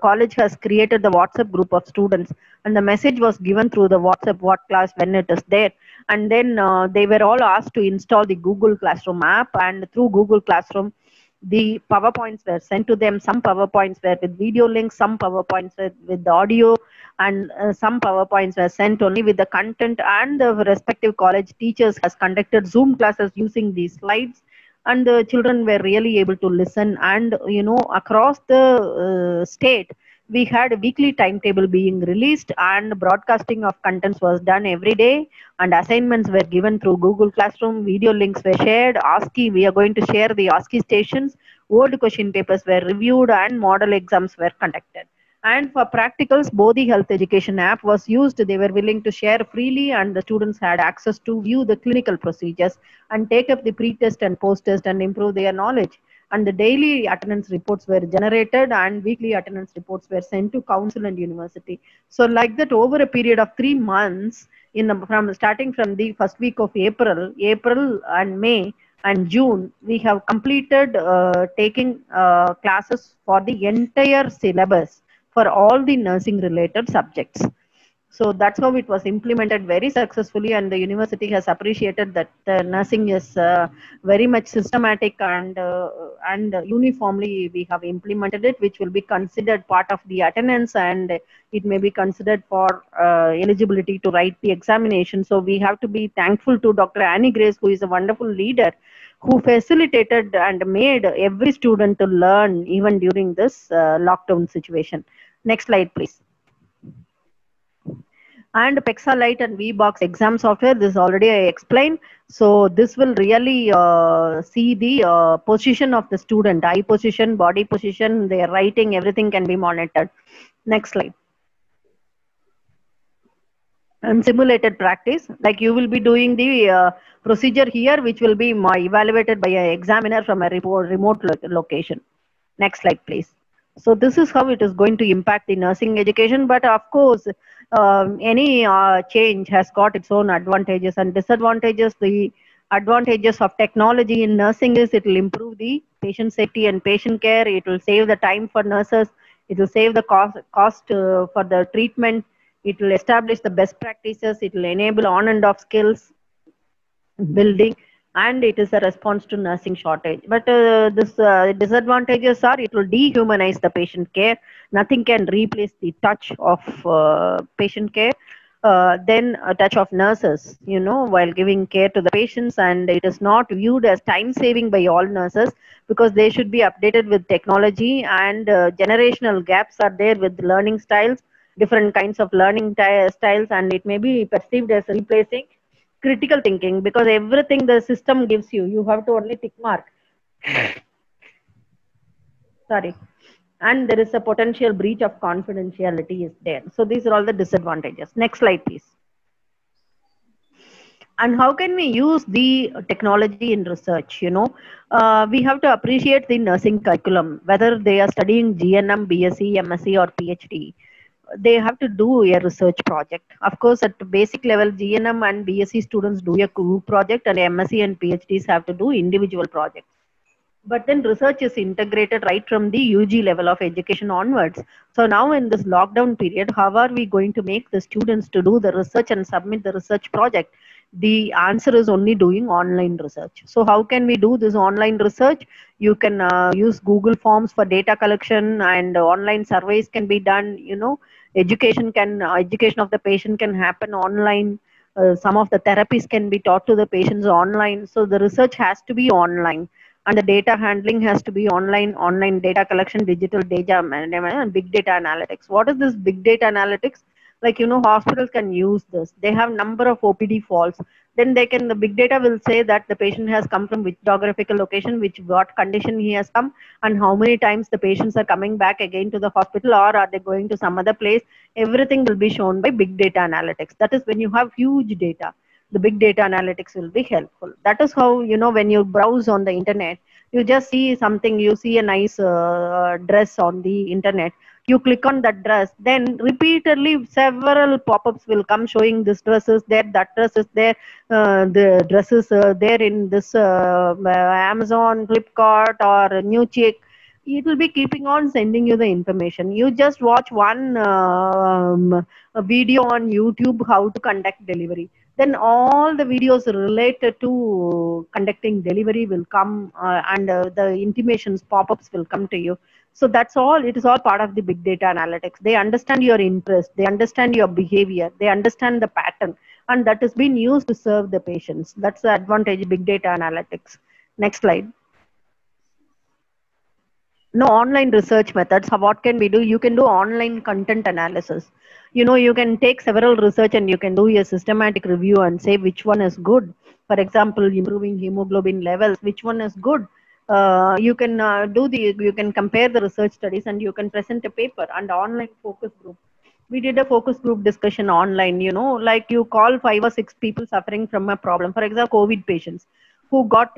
college has created the WhatsApp group of students, and the message was given through the WhatsApp, what class, when it is there. And then they were all asked to install the Google Classroom app, and through Google Classroom, the PowerPoints were sent to them. Some PowerPoints were with video links, some PowerPoints were with the audio, and some PowerPoints were sent only with the content. And the respective college teachers has conducted Zoom classes using these slides, and the children were really able to listen. And across the state, we had a weekly timetable being released, and broadcasting of contents was done every day, and assignments were given through Google Classroom. Video links were shared. ASCII, we are going to share the ASCII stations. Word question papers were reviewed, and model exams were conducted. And for practicals, Bodhi Health Education app was used. They were willing to share freely, and the students had access to view the clinical procedures and take up the pre-test and post-test and improve their knowledge. And the daily attendance reports were generated, and weekly attendance reports were sent to council and university. So like that, over a period of 3 months, starting from the first week of April and May and June, we have completed taking classes for the entire syllabus for all the nursing related subjects. So that's how it was implemented very successfully, and the university has appreciated that nursing is very much systematic, and uniformly we have implemented it, which will be considered part of the attendance, and it may be considered for eligibility to write the examination. So we have to be thankful to Dr. Annie Grace, who is a wonderful leader, who facilitated and made every student to learn even during this lockdown situation. Next slide, please. And Pexalite and VBox exam software, this already I explained. So this will really see the position of the student, eye position, body position, their writing, everything can be monitored. Next slide. And simulated practice, like you will be doing the procedure here, which will be evaluated by an examiner from a remote location. Next slide, please. So this is how it is going to impact the nursing education. But of course, any change has got its own advantages and disadvantages. The advantages of technology in nursing is it will improve the patient safety and patient care. It will save the time for nurses. It will save the cost for the treatment. It will establish the best practices. It will enable on and off skills building, and it is a response to nursing shortage. But this disadvantages are it will dehumanize the patient care. Nothing can replace the touch of patient care. Then a touch of nurses, while giving care to the patients, and it is not viewed as time saving by all nurses, because they should be updated with technology, and generational gaps are there with learning styles, different kinds of learning styles, and it may be perceived as replacing critical thinking, because everything the system gives you have to only tick mark. Sorry. And there is a potential breach of confidentiality is there. So these are all the disadvantages. Next slide, please. And how can we use the technology in research? We have to appreciate the nursing curriculum, whether they are studying GNM, BSc, MSc or PhD. They have to do a research project. Of course, at the basic level, GNM and BSc students do a group project, and MSc and PhDs have to do individual projects. But then research is integrated right from the UG level of education onwards. So now in this lockdown period, how are we going to make the students to do the research and submit the research project? The answer is only doing online research. So how can we do this online research? You can use Google Forms for data collection, and online surveys can be done. Education of the patient can happen online. Some of the therapies can be taught to the patients online. So the research has to be online, and the data handling has to be online data collection, digital data management, and big data analytics. What is this big data analytics? Like, hospitals can use this. They have number of OPD faults. Then the big data will say that the patient has come from which geographical location, what condition he has come, and how many times the patients are coming back again to the hospital, or are they going to some other place. Everything will be shown by big data analytics. That is when you have huge data, the big data analytics will be helpful. That is how, when you browse on the internet, you just see something, you see a nice dress on the internet, you click on that dress, then repeatedly several pop-ups will come showing this dress is there, that dress is there, the dresses there in this Amazon, Flipkart or New Check. It will be keeping on sending you the information. You just watch one a video on YouTube, how to conduct delivery. Then all the videos related to conducting delivery will come, and the intimations, pop-ups will come to you. So that's all. It is all part of the big data analytics. They understand your interest, they understand your behavior, they understand the pattern, and that is being used to serve the patients. That's the advantage of big data analytics. Next slide. No, online research methods. What can we do? You can do online content analysis. You can take several research and you can do a systematic review and say which one is good. For example, improving hemoglobin levels, which one is good. You can you can compare the research studies, and you can present a paper. And online focus group. We did a focus group discussion online, like you call 5 or 6 people suffering from a problem. For example, COVID patients who got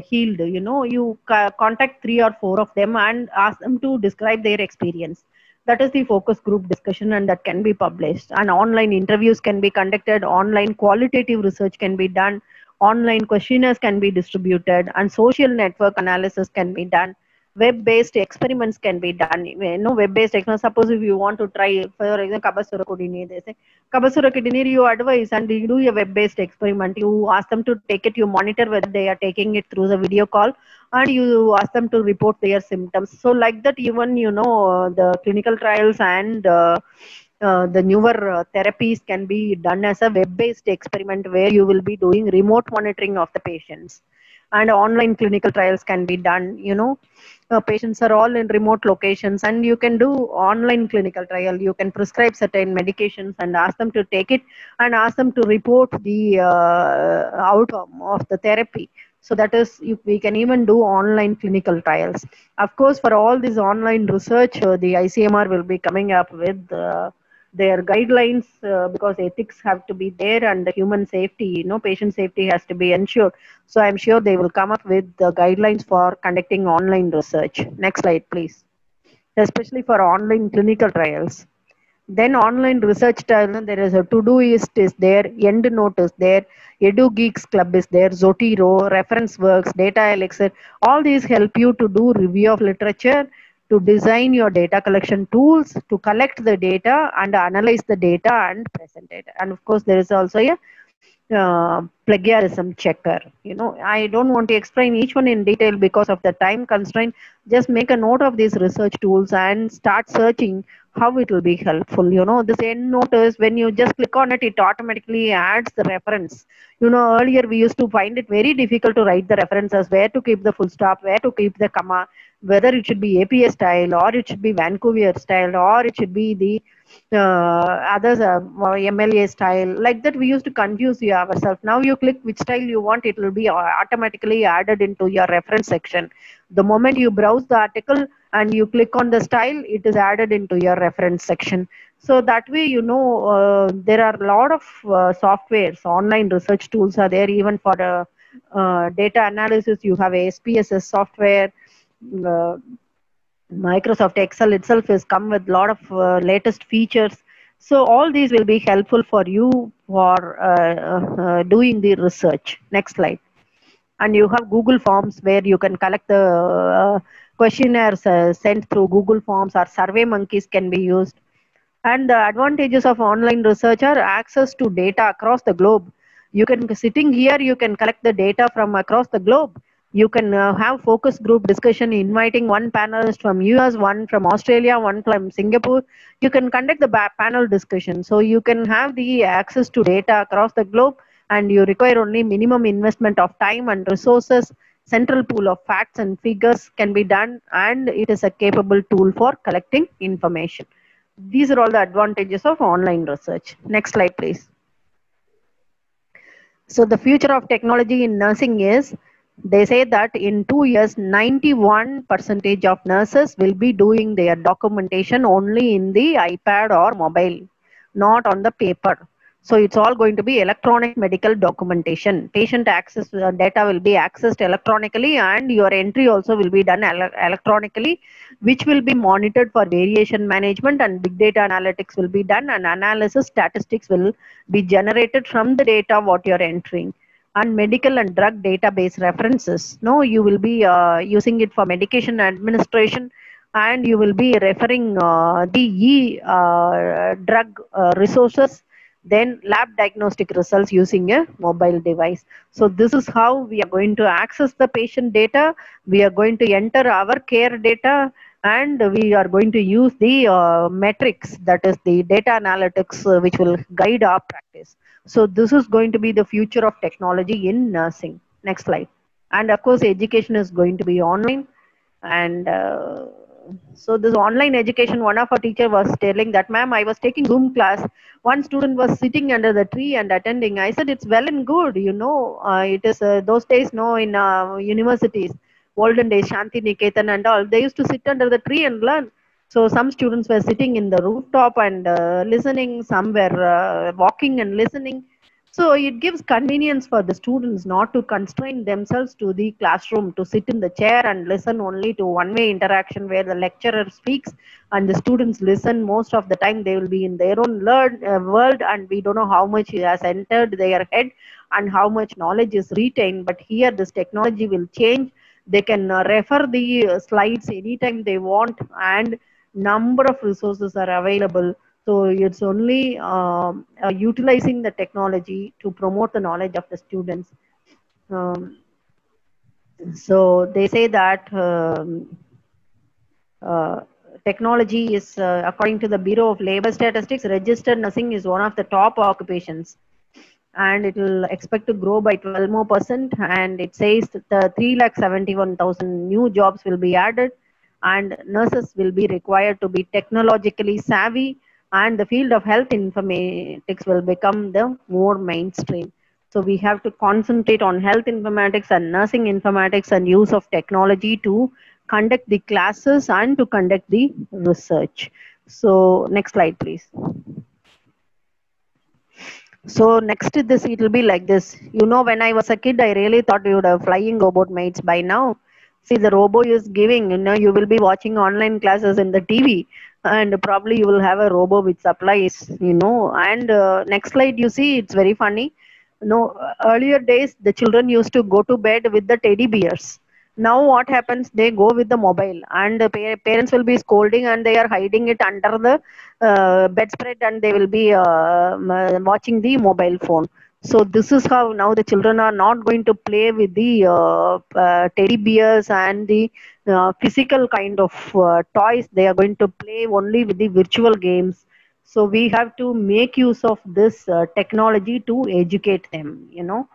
healed, you contact 3 or 4 of them and ask them to describe their experience. That is the focus group discussion, and that can be published. And online interviews can be conducted, online qualitative research can be done, online questionnaires can be distributed, and social network analysis can be done. web-based experiments can be done. Web-based experiments. Suppose if you want to try, for example, Kabasura Kudini, they say Kabasura Kudini, you advise and you do a web-based experiment. You ask them to take it, you monitor whether they are taking it through the video call, and you ask them to report their symptoms. So like that, even the clinical trials and the newer therapies can be done as a web-based experiment where you will be doing remote monitoring of the patients, and online clinical trials can be done. Patients are all in remote locations, and you can do online clinical trial. You can prescribe certain medications and ask them to take it, and ask them to report the outcome of the therapy. So that is, we can even do online clinical trials. Of course, for all this online research, the ICMR will be coming up with their guidelines, because ethics have to be there, and the human safety, patient safety has to be ensured. So I'm sure they will come up with the guidelines for conducting online research. Next slide, please. Especially for online clinical trials. Then online research trial, there is a Todoist is there, EndNote is there, EduGeeks Club is there, Zotero, ReferenceWorks, Data Elixir. All these help you to do review of literature, to design your data collection tools, to collect the data and analyze the data and present it. And of course, there is also a plagiarism checker. I don't want to explain each one in detail because of the time constraint. Just make a note of these research tools and start searching how it will be helpful. This EndNote is, when you just click on it, it automatically adds the reference. Earlier we used to find it very difficult to write the references, where to keep the full stop, where to keep the comma, whether it should be APA style or it should be Vancouver style or it should be the others MLA style. Like that we used to confuse you ourselves. Now you click which style you want, it will be automatically added into your reference section. The moment you browse the article and you click on the style, it is added into your reference section. So that way, there are a lot of softwares, online research tools are there. Even for data analysis, you have a SPSS software. Microsoft Excel itself has come with a lot of latest features. So all these will be helpful for you for doing the research. Next slide. And you have Google Forms where you can collect the questionnaires sent through Google Forms, or Survey Monkeys can be used. And the advantages of online research are access to data across the globe. You can, sitting here, you can collect the data from across the globe. You can have focus group discussion, inviting one panelist from US, one from Australia, one from Singapore. You can conduct the panel discussion. So you can have the access to data across the globe, and you require only minimum investment of time and resources. Central pool of facts and figures can be done, and it is a capable tool for collecting information. These are all the advantages of online research. Next slide, please. So the future of technology in nursing is, they say that in 2 years, 91% of nurses will be doing their documentation only in the iPad or mobile, not on the paper. So it's all going to be electronic medical documentation. Patient access data will be accessed electronically, and your entry also will be done electronically, which will be monitored for variation management, and big data analytics will be done, and analysis statistics will be generated from the data what you're entering. And medical and drug database references. You will be using it for medication administration, and you will be referring the drug resources, then lab diagnostic results using a mobile device. So this is how we are going to access the patient data. We are going to enter our care data, and we are going to use the metrics, that is the data analytics, which will guide our practice. So this is going to be the future of technology in nursing. Next slide. And of course, education is going to be online. And so this online education, one of our teacher was telling that, ma'am, I was taking Zoom class. One student was sitting under the tree and attending. I said, it's well and good. It is those days, in universities, olden days, Shanti Niketan and all, they used to sit under the tree and learn. So some students were sitting in the rooftop and listening, some were walking and listening. So it gives convenience for the students not to constrain themselves to the classroom, to sit in the chair and listen only to one-way interaction where the lecturer speaks and the students listen. Most of the time they will be in their own world, and we don't know how much has entered their head and how much knowledge is retained. But here this technology will change They can refer the slides anytime they want, and number of resources are available. So it's only utilizing the technology to promote the knowledge of the students. Um, so they say that uh, technology is, according to the Bureau of Labor Statistics, registered nursing is one of the top occupations, and it will expect to grow by 12 more percent. And it says that the 371,000 new jobs will be added, and nurses will be required to be technologically savvy, and the field of health informatics will become the more mainstream. So we have to concentrate on health informatics and nursing informatics and use of technology to conduct the classes and to conduct the research. So next slide, please. So next to this, it will be like this. You know, when I was a kid, I really thought we would have flying robot maids by now. See, the robo is giving, you know, you will be watching online classes in the TV, and probably you will have a robo with supplies, you know. And next slide, you see, it's very funny. No, earlier days, the children used to go to bed with the teddy bears. Now what happens? They go with the mobile, and the parents will be scolding, and they are hiding it under the bedspread, and they will be watching the mobile phone. So this is how now the children are not going to play with the teddy bears and the physical kind of toys. They are going to play only with the virtual games. So we have to make use of this technology to educate them, you know.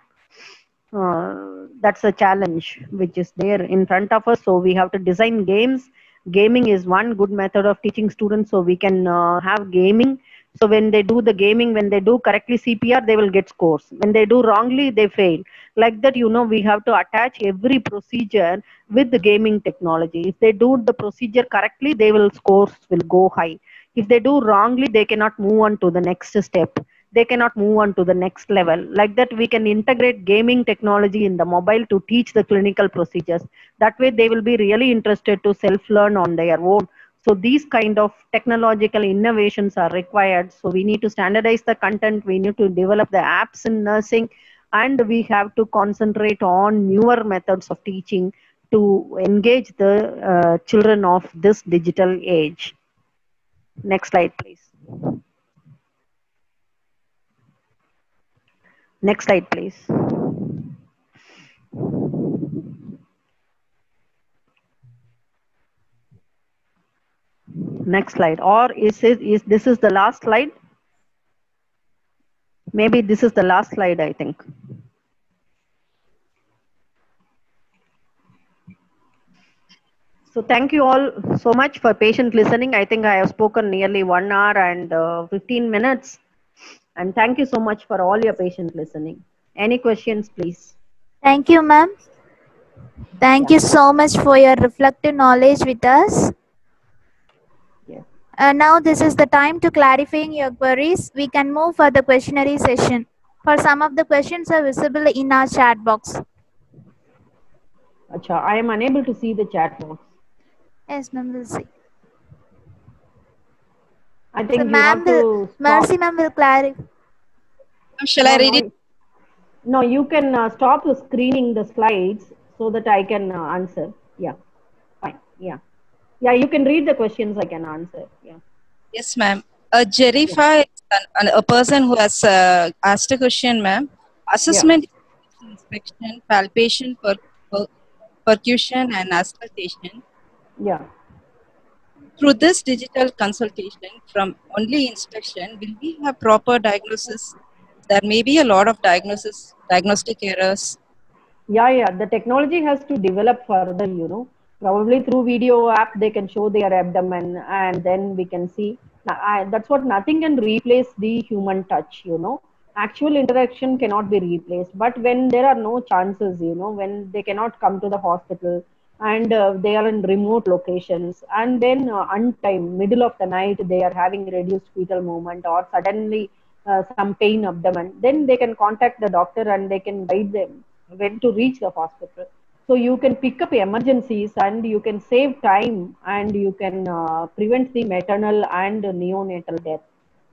That's a challenge which is there in front of us. So we have to design games. Gaming is one good method of teaching students. So we can have gaming. So when they do the gaming, when they do correctly CPR, they will get scores. When they do wrongly, they fail. Like that, you know, we have to attach every procedure with the gaming technology. If they do the procedure correctly, they will scores will go high. If they do wrongly, they cannot move on to the next step. They cannot move on to the next level. Like that, we can integrate gaming technology in the mobile to teach the clinical procedures. That way, they will be really interested to self-learn on their own. So these kind of technological innovations are required. So we need to standardize the content. We need to develop the apps in nursing, and we have to concentrate on newer methods of teaching to engage the children of this digital age. Next slide, please. Next slide, please. Next slide. Or is this is the last slide? Maybe this is the last slide, I think. So thank you all so much for patient listening. I think I have spoken nearly 1 hour and 15 minutes. And thank you so much for all your patient listening. Any questions, please? Thank you, ma'am. Thank you so much for your reflective knowledge with us. Yes. Now this is the time to clarifying your queries. We can move for the questionnaire session. For some of the questions are visible in our chat box. Acha, I am unable to see the chat box. Yes, ma'am, we'll see. I think So, you have to stop. Mercy, ma'am, will clarify. Shall I read it? No, you can stop screening the slides so that I can answer. Yeah, fine. Yeah. Yeah, you can read the questions, I can answer. Yeah. Yes, ma'am. Jerifa is a person who has asked a question, ma'am. Assessment, inspection, palpation, percussion, and auscultation. Yeah. Through this digital consultation from only inspection, will we have proper diagnosis? There may be a lot of diagnostic errors. Yeah. The technology has to develop further, you know. Probably through video app, they can show their abdomen, and then we can see. That's what, nothing can replace the human touch, you know. Actual interaction cannot be replaced. But when there are no chances, you know, when they cannot come to the hospital, and they are in remote locations, and then untime, middle of the night, they are having reduced fetal movement, or suddenly some pain abdomen, then they can contact the doctor and they can guide them when to reach the hospital. So you can pick up emergencies, and you can save time, and you can prevent the maternal and neonatal death.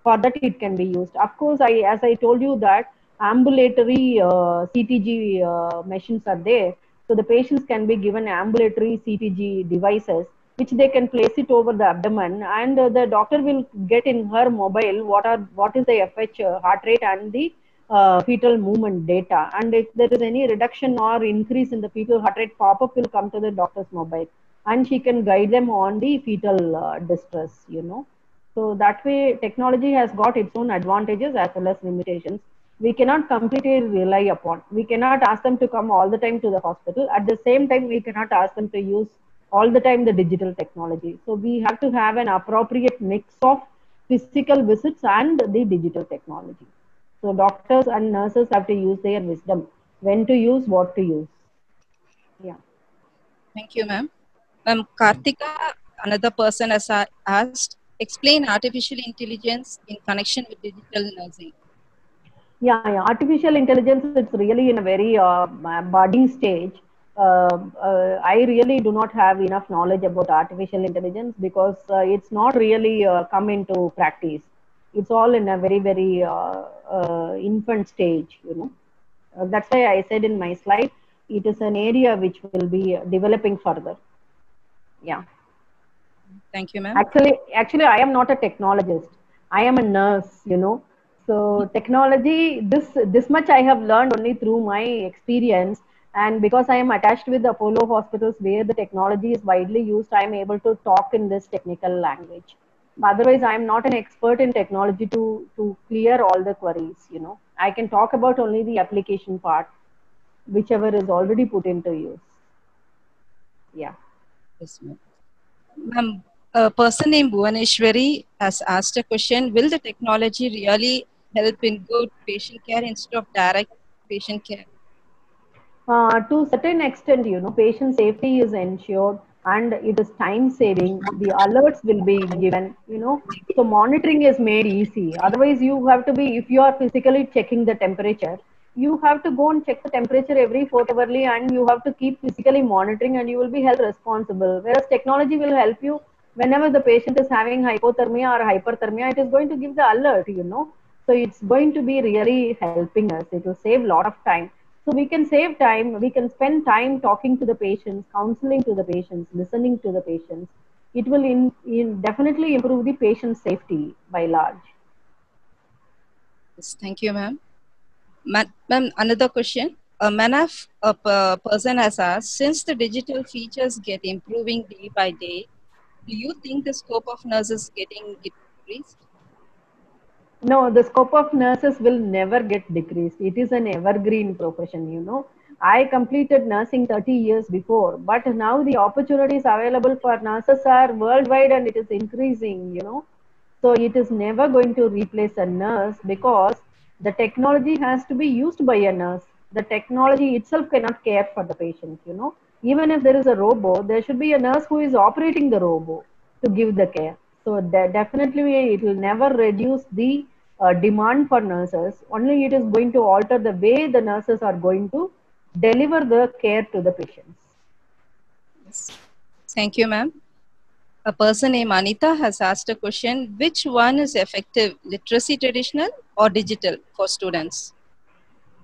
For that, it can be used. Of course, as I told you that ambulatory CTG machines are there. So the patients can be given ambulatory CTG devices, which they can place it over the abdomen, and the doctor will get in her mobile what is the FH heart rate and the fetal movement data. And if there is any reduction or increase in the fetal heart rate, pop-up will come to the doctor's mobile, and she can guide them on the fetal distress, you know. So that way, technology has got its own advantages as well as limitations. We cannot completely rely upon. We cannot ask them to come all the time to the hospital. At the same time, we cannot ask them to use all the time the digital technology. So we have to have an appropriate mix of physical visits and the digital technology. So doctors and nurses have to use their wisdom when to use, what to use. Yeah. Thank you, ma'am. Kartika, another person has asked, explain artificial intelligence in connection with digital nursing. Yeah. Artificial intelligence, it's really in a very budding stage. I really do not have enough knowledge about artificial intelligence because it's not really come into practice. It's all in a very, very infant stage, you know. That's why I said in my slide, it is an area which will be developing further. Yeah. Thank you, ma'am. Actually, I am not a technologist. I am a nurse, you know. So technology, this much I have learned only through my experience, and because I am attached with the Apollo hospitals where the technology is widely used, I am able to talk in this technical language. Otherwise, I am not an expert in technology to clear all the queries. You know, I can talk about only the application part, whichever is already put into use. Yeah. Yes, ma'am. Ma'am, a person named Bhuvaneshwari has asked a question: will the technology really help in good patient care instead of direct patient care? To a certain extent, you know, patient safety is ensured and it is time saving. The alerts will be given, you know, so monitoring is made easy. Otherwise, you have to be, if you are physically checking the temperature, you have to go and check the temperature every 4 hourly, and you have to keep physically monitoring, and you will be held responsible. Whereas technology will help you whenever the patient is having hypothermia or hyperthermia, it is going to give the alert, you know. So it's going to be really helping us. It will save a lot of time. So we can save time, we can spend time talking to the patients, counseling to the patients, listening to the patients. It will definitely improve the patient safety by large. Yes, thank you, ma'am. Ma'am, another question. A Manaf person has asked, since the digital features get improving day by day, do you think the scope of nurses getting decreased? No, the scope of nurses will never get decreased. It is an evergreen profession, you know. I completed nursing 30 years before, but now the opportunities available for nurses are worldwide and it is increasing, you know. So it is never going to replace a nurse because the technology has to be used by a nurse. The technology itself cannot care for the patient, you know. Even if there is a robot, there should be a nurse who is operating the robot to give the care. So definitely it will never reduce the demand for nurses. Only it is going to alter the way the nurses are going to deliver the care to the patients. Yes. Thank you, ma'am. A person named Anita has asked a question: which one is effective, literacy traditional or digital for students?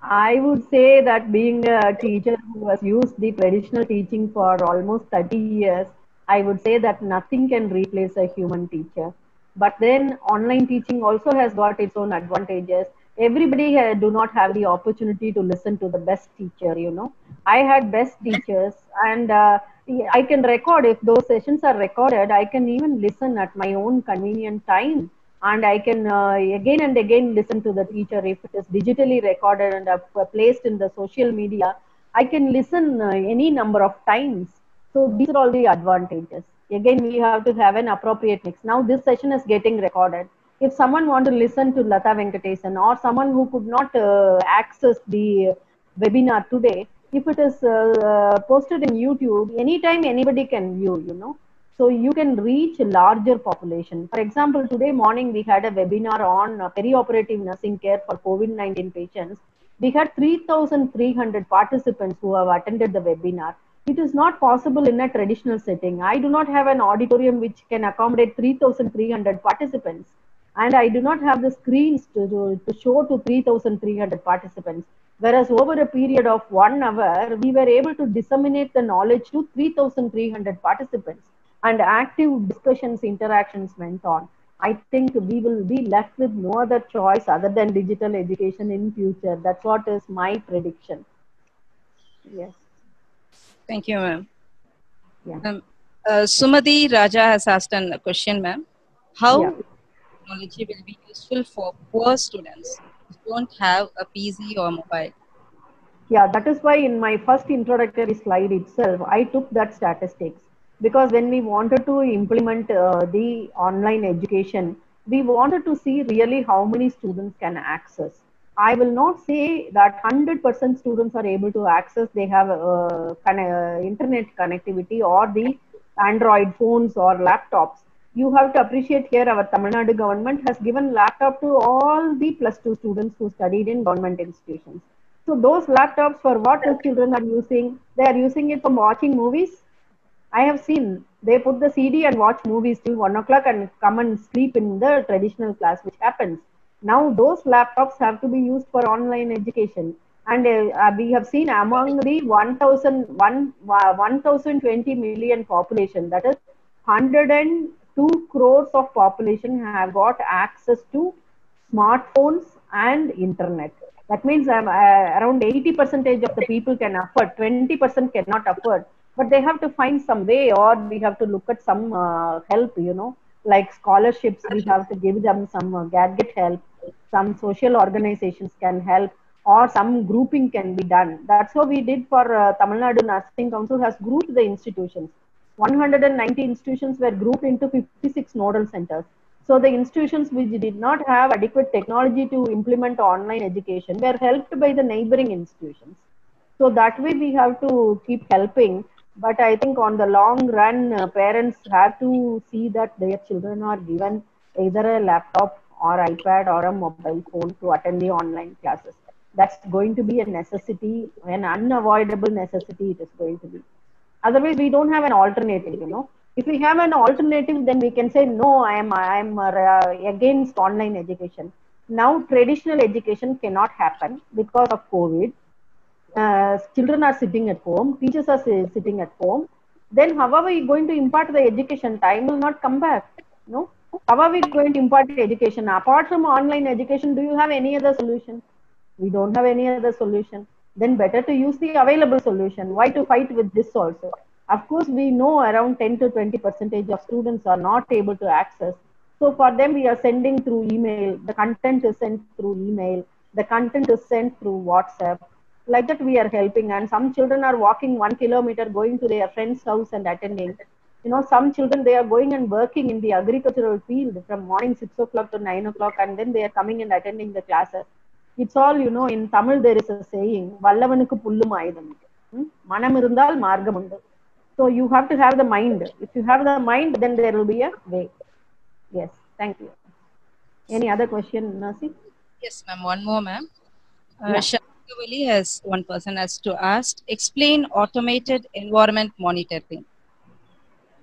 I would say that being a teacher who has used the traditional teaching for almost 30 years, I would say that nothing can replace a human teacher. But then online teaching also has got its own advantages. Everybody do not have the opportunity to listen to the best teacher, you know. I had best teachers, and I can record, if those sessions are recorded, I can even listen at my own convenient time, and I can again and again listen to the teacher. If it is digitally recorded and placed in the social media, I can listen any number of times. So these are all the advantages. Again, we have to have an appropriate mix. Now this session is getting recorded. If someone want to listen to Lata Venkatesan, or someone who could not access the webinar today, if it is posted in YouTube, anytime anybody can view, you know. So you can reach a larger population. For example, today morning we had a webinar on perioperative nursing care for COVID-19 patients. We had 3,300 participants who have attended the webinar. It is not possible in a traditional setting. I do not have an auditorium which can accommodate 3,300 participants, and I do not have the screens to show to 3,300 participants. Whereas over a period of 1 hour, we were able to disseminate the knowledge to 3,300 participants, and active discussions, interactions went on. I think we will be left with no other choice other than digital education in future. That's what is my prediction. Yes. Thank you, ma'am. Yeah. Sumati Raja has asked a question, ma'am. How Yeah. technology will be useful for poor students who don't have a PC or mobile? Yeah, that is why in my first introductory slide itself, I took that statistics, because when we wanted to implement the online education, we wanted to see really how many students can access. I will not say that 100% students are able to access, they have internet connectivity or the Android phones or laptops. You have to appreciate here our Tamil Nadu government has given laptop to all the plus two students who studied in government institutions. So those laptops, for what the children are using, they are using it for watching movies. I have seen they put the CD and watch movies till 1 o'clock and come and sleep in the traditional class, which happens. Now those laptops have to be used for online education. And we have seen among the 1,020 million population, that is 102 crores of population have got access to smartphones and internet. That means around 80% of the people can afford, 20% cannot afford, but they have to find some way, or we have to look at some help, like scholarships. We have to give them some gadget help, some social organizations can help, or some grouping can be done. That's what we did for Tamil Nadu Nursing Council has grouped the institutions. 190 institutions were grouped into 56 nodal centers. So the institutions which did not have adequate technology to implement online education were helped by the neighboring institutions. So that way we have to keep helping. But I think on the long run, parents have to see that their children are given either a laptop or iPad or a mobile phone to attend the online classes. That's going to be a necessity, an unavoidable necessity it is going to be. Otherwise, we don't have an alternative. If we have an alternative, then we can say, no, I am against online education. Now, traditional education cannot happen because of COVID. Children are sitting at home, teachers are sitting at home. Then how are we going to impart the education? Time will not come back. No? How are we going to impart education? Apart from online education, do you have any other solution? We don't have any other solution. Then better to use the available solution. Why to fight with this also? Of course, we know around 10 to 20% of students are not able to access. So for them, we are sending through email. The content is sent through email. The content is sent through WhatsApp. Like that, we are helping. And some children are walking 1 kilometer, going to their friend's house and attending. Some children, they are going and working in the agricultural field from morning 6 o'clock to 9 o'clock, and then they are coming and attending the classes. It's all, in Tamil there is a saying, Vallavanukku pullum ayudam. Manam irundal margam undu. So you have to have the mind. If you have the mind, then there will be a way. Yes, thank you. Any other question, Nasi? Yes, ma'am. One more, ma'am. Yeah. Shaktivali has one person has to ask, explain automated environment monitoring.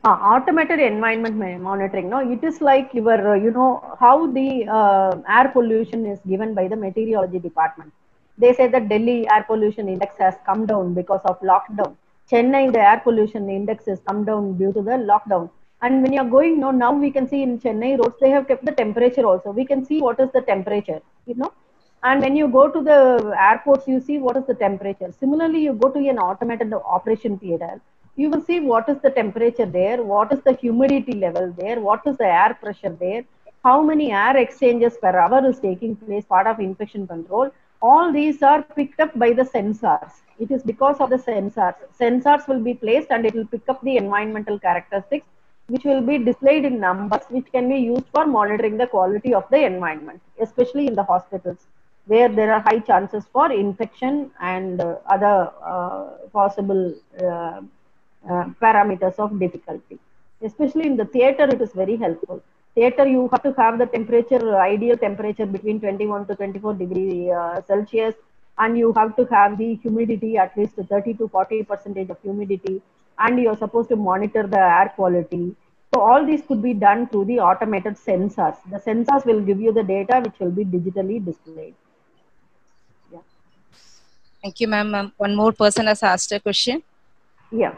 Automated environment monitoring. No, it is like your, how the air pollution is given by the meteorology department. They say that Delhi air pollution index has come down because of lockdown. Chennai, the air pollution index has come down due to the lockdown. And when you're going, now we can see in Chennai roads, they have kept the temperature also. We can see what is the temperature, And when you go to the airports, you see what is the temperature. Similarly, you go to an automated operation theater, you will see what is the temperature there, what is the humidity level there, what is the air pressure there, how many air exchanges per hour is taking place, part of infection control. All these are picked up by the sensors. It is because of the sensors. Sensors will be placed and it will pick up the environmental characteristics, which will be displayed in numbers, which can be used for monitoring the quality of the environment, especially in the hospitals, where there are high chances for infection and other possible parameters of difficulty. Especially in the theater, it is very helpful. Theater, you have to have the temperature, ideal temperature between 21 to 24 degree Celsius, and you have to have the humidity at least 30 to 40% of humidity, and you're supposed to monitor the air quality. So all these could be done through the automated sensors. The sensors will give you the data which will be digitally displayed. Yeah. Thank you, ma'am. One more person has asked a question. Yeah.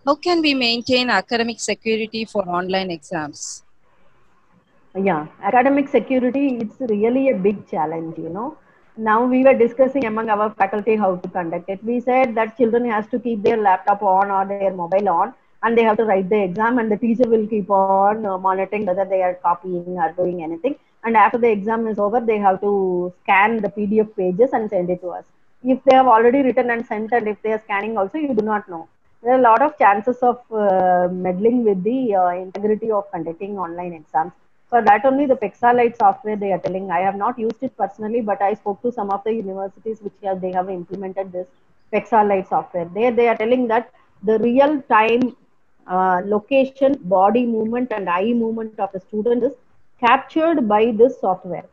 How can we maintain academic security for online exams? Yeah, academic security, it's really a big challenge, you know. Now we were discussing among our faculty how to conduct it. We said that children has to keep their laptop on or their mobile on, and they have to write the exam, and the teacher will keep on monitoring whether they are copying or doing anything. And after the exam is over, they have to scan the PDF pages and send it to us. If they have already written and sent, and if they are scanning also, you do not know. There are a lot of chances of meddling with the integrity of conducting online exams. For that only the Pexalite software they are telling. I have not used it personally, but I spoke to some of the universities which they have implemented this Pexalite software. There they are telling that the real time location, body movement, and eye movement of the student is captured by this software.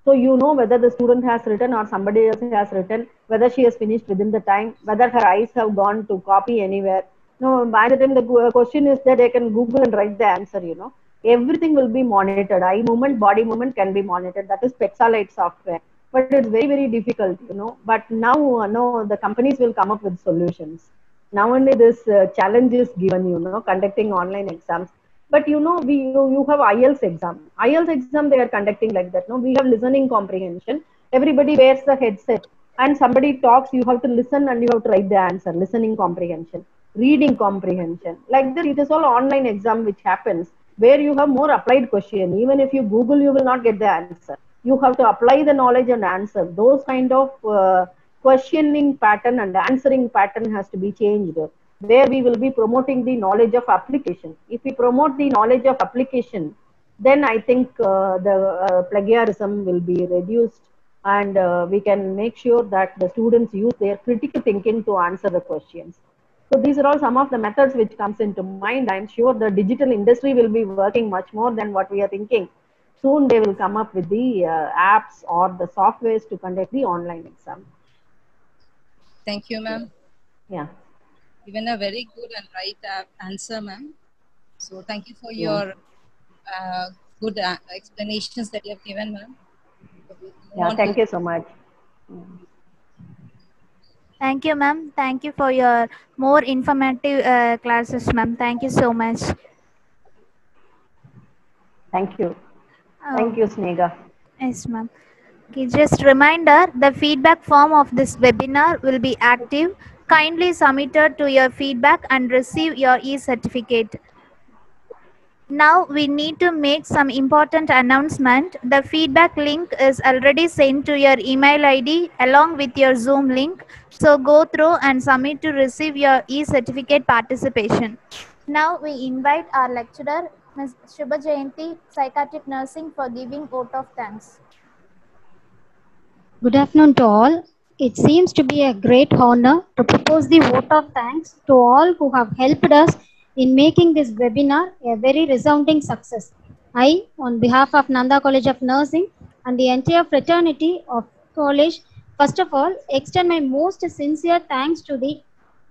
So you know whether the student has written or somebody else has written, whether she has finished within the time, whether her eyes have gone to copy anywhere. No, by the time the question is that they can Google and write the answer, you know. Everything will be monitored. Eye movement, body movement can be monitored. That is Pexalite software. But it's very, very difficult, you know. But now, no, the companies will come up with solutions. Now only this challenge is given, you know, conducting online exams. But you know, you have IELTS exam. IELTS exam they are conducting like that. No, we have listening comprehension. Everybody wears the headset, and somebody talks. You have to listen and you have to write the answer. Listening comprehension, reading comprehension. Like that, it is all online exam which happens where you have more applied question. Even if you Google, you will not get the answer. You have to apply the knowledge and answer. Those kind of questioning pattern and answering pattern has to be changed, where we will be promoting the knowledge of application. If we promote the knowledge of application, then I think the plagiarism will be reduced, and we can make sure that the students use their critical thinking to answer the questions. So these are all some of the methods which comes into mind. I'm sure the digital industry will be working much more than what we are thinking. Soon they will come up with the apps or the softwares to conduct the online exam. Thank you, ma'am. Yeah. Given a very good and right answer, ma'am. So thank you for your good explanations that you have given, ma'am. Yeah, thank you so much. Thank you, ma'am. Thank you for your more informative classes, ma'am. Thank you so much. Thank you. Thank you, Snega. Yes, ma'am. Okay, just reminder, the feedback form of this webinar will be active. Kindly submit to your feedback and receive your e-certificate. Now we need to make some important announcement. The feedback link is already sent to your email ID along with your Zoom link. So go through and submit to receive your e-certificate participation. Now we invite our lecturer, Ms. Shubha Jayanti, Psychiatric Nursing, for giving vote of thanks. Good afternoon to all. It seems to be a great honor to propose the vote of thanks to all who have helped us in making this webinar a very resounding success. I, on behalf of Nanda College of Nursing and the entire fraternity of college, first of all, extend my most sincere thanks to the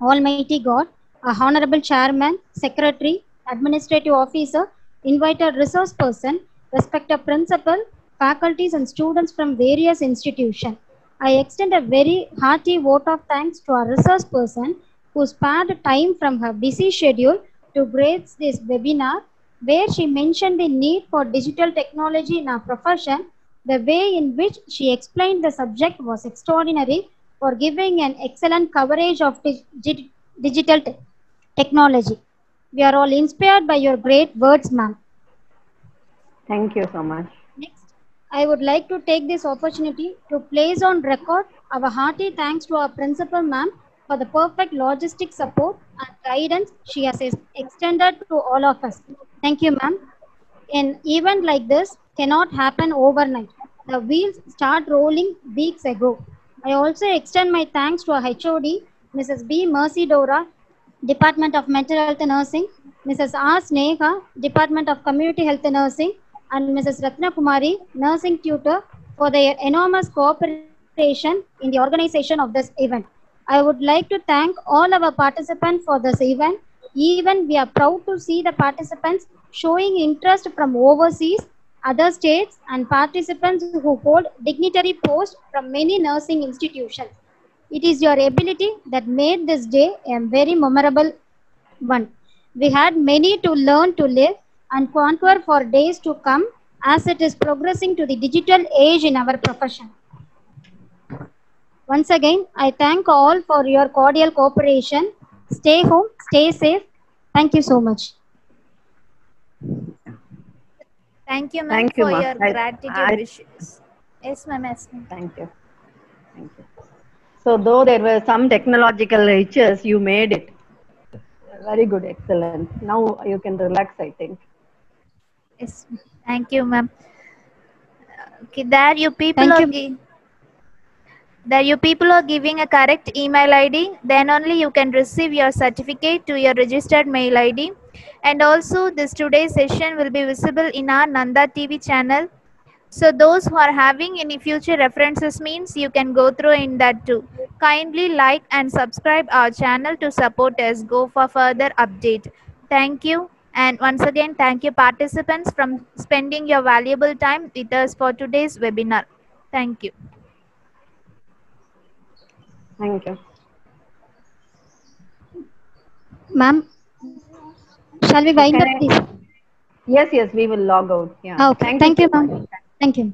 Almighty God, our Honorable Chairman, Secretary, Administrative Officer, invited resource person, respected principal, faculties and students from various institutions. I extend a very hearty vote of thanks to our resource person who spared time from her busy schedule to grace this webinar, where she mentioned the need for digital technology in our profession. The way in which she explained the subject was extraordinary for giving an excellent coverage of digital technology. We are all inspired by your great words, ma'am. Thank you so much. Next, I would like to take this opportunity to place on record our hearty thanks to our principal, ma'am, for the perfect logistic support and guidance she has extended to all of us. Thank you, ma'am. An event like this cannot happen overnight. The wheels start rolling weeks ago. I also extend my thanks to our HOD, Mrs. B. Mercy Dora, Department of Mental Health and Nursing, Mrs. R. Sneha, Department of Community Health and Nursing, and Mrs. Ratna Kumari, Nursing Tutor, for their enormous cooperation in the organization of this event. I would like to thank all our participants for this event. Even we are proud to see the participants showing interest from overseas, other states, and participants who hold dignitary posts from many nursing institutions. It is your ability that made this day a very memorable one. We had many to learn to live and conquer for days to come as it is progressing to the digital age in our profession. Once again, I thank all for your cordial cooperation. Stay home, stay safe. Thank you so much. Thank you, ma'am, Thank you, for ma. your gratitude wishes. Yes, ma'am. Yes, ma'am. Thank you. Thank you. So though there were some technological hitches, you made it. Very good, excellent. Now you can relax, I think. Yes, thank you, ma'am. Okay, there you people Thank you. that you people are giving a correct email id, then only you can receive your certificate to your registered mail id. And also this today's session will be visible in our Nanda TV channel, so those who are having any future references means you can go through in that too. Kindly like and subscribe our channel to support us go for further update. Thank you, and once again thank you participants from spending your valuable time with us for today's webinar. Thank you. Thank you. Ma'am, shall we wind up this? Yes, we will log out. Yeah. Okay. Thank you Thank you, so much. ma'am. Thank you.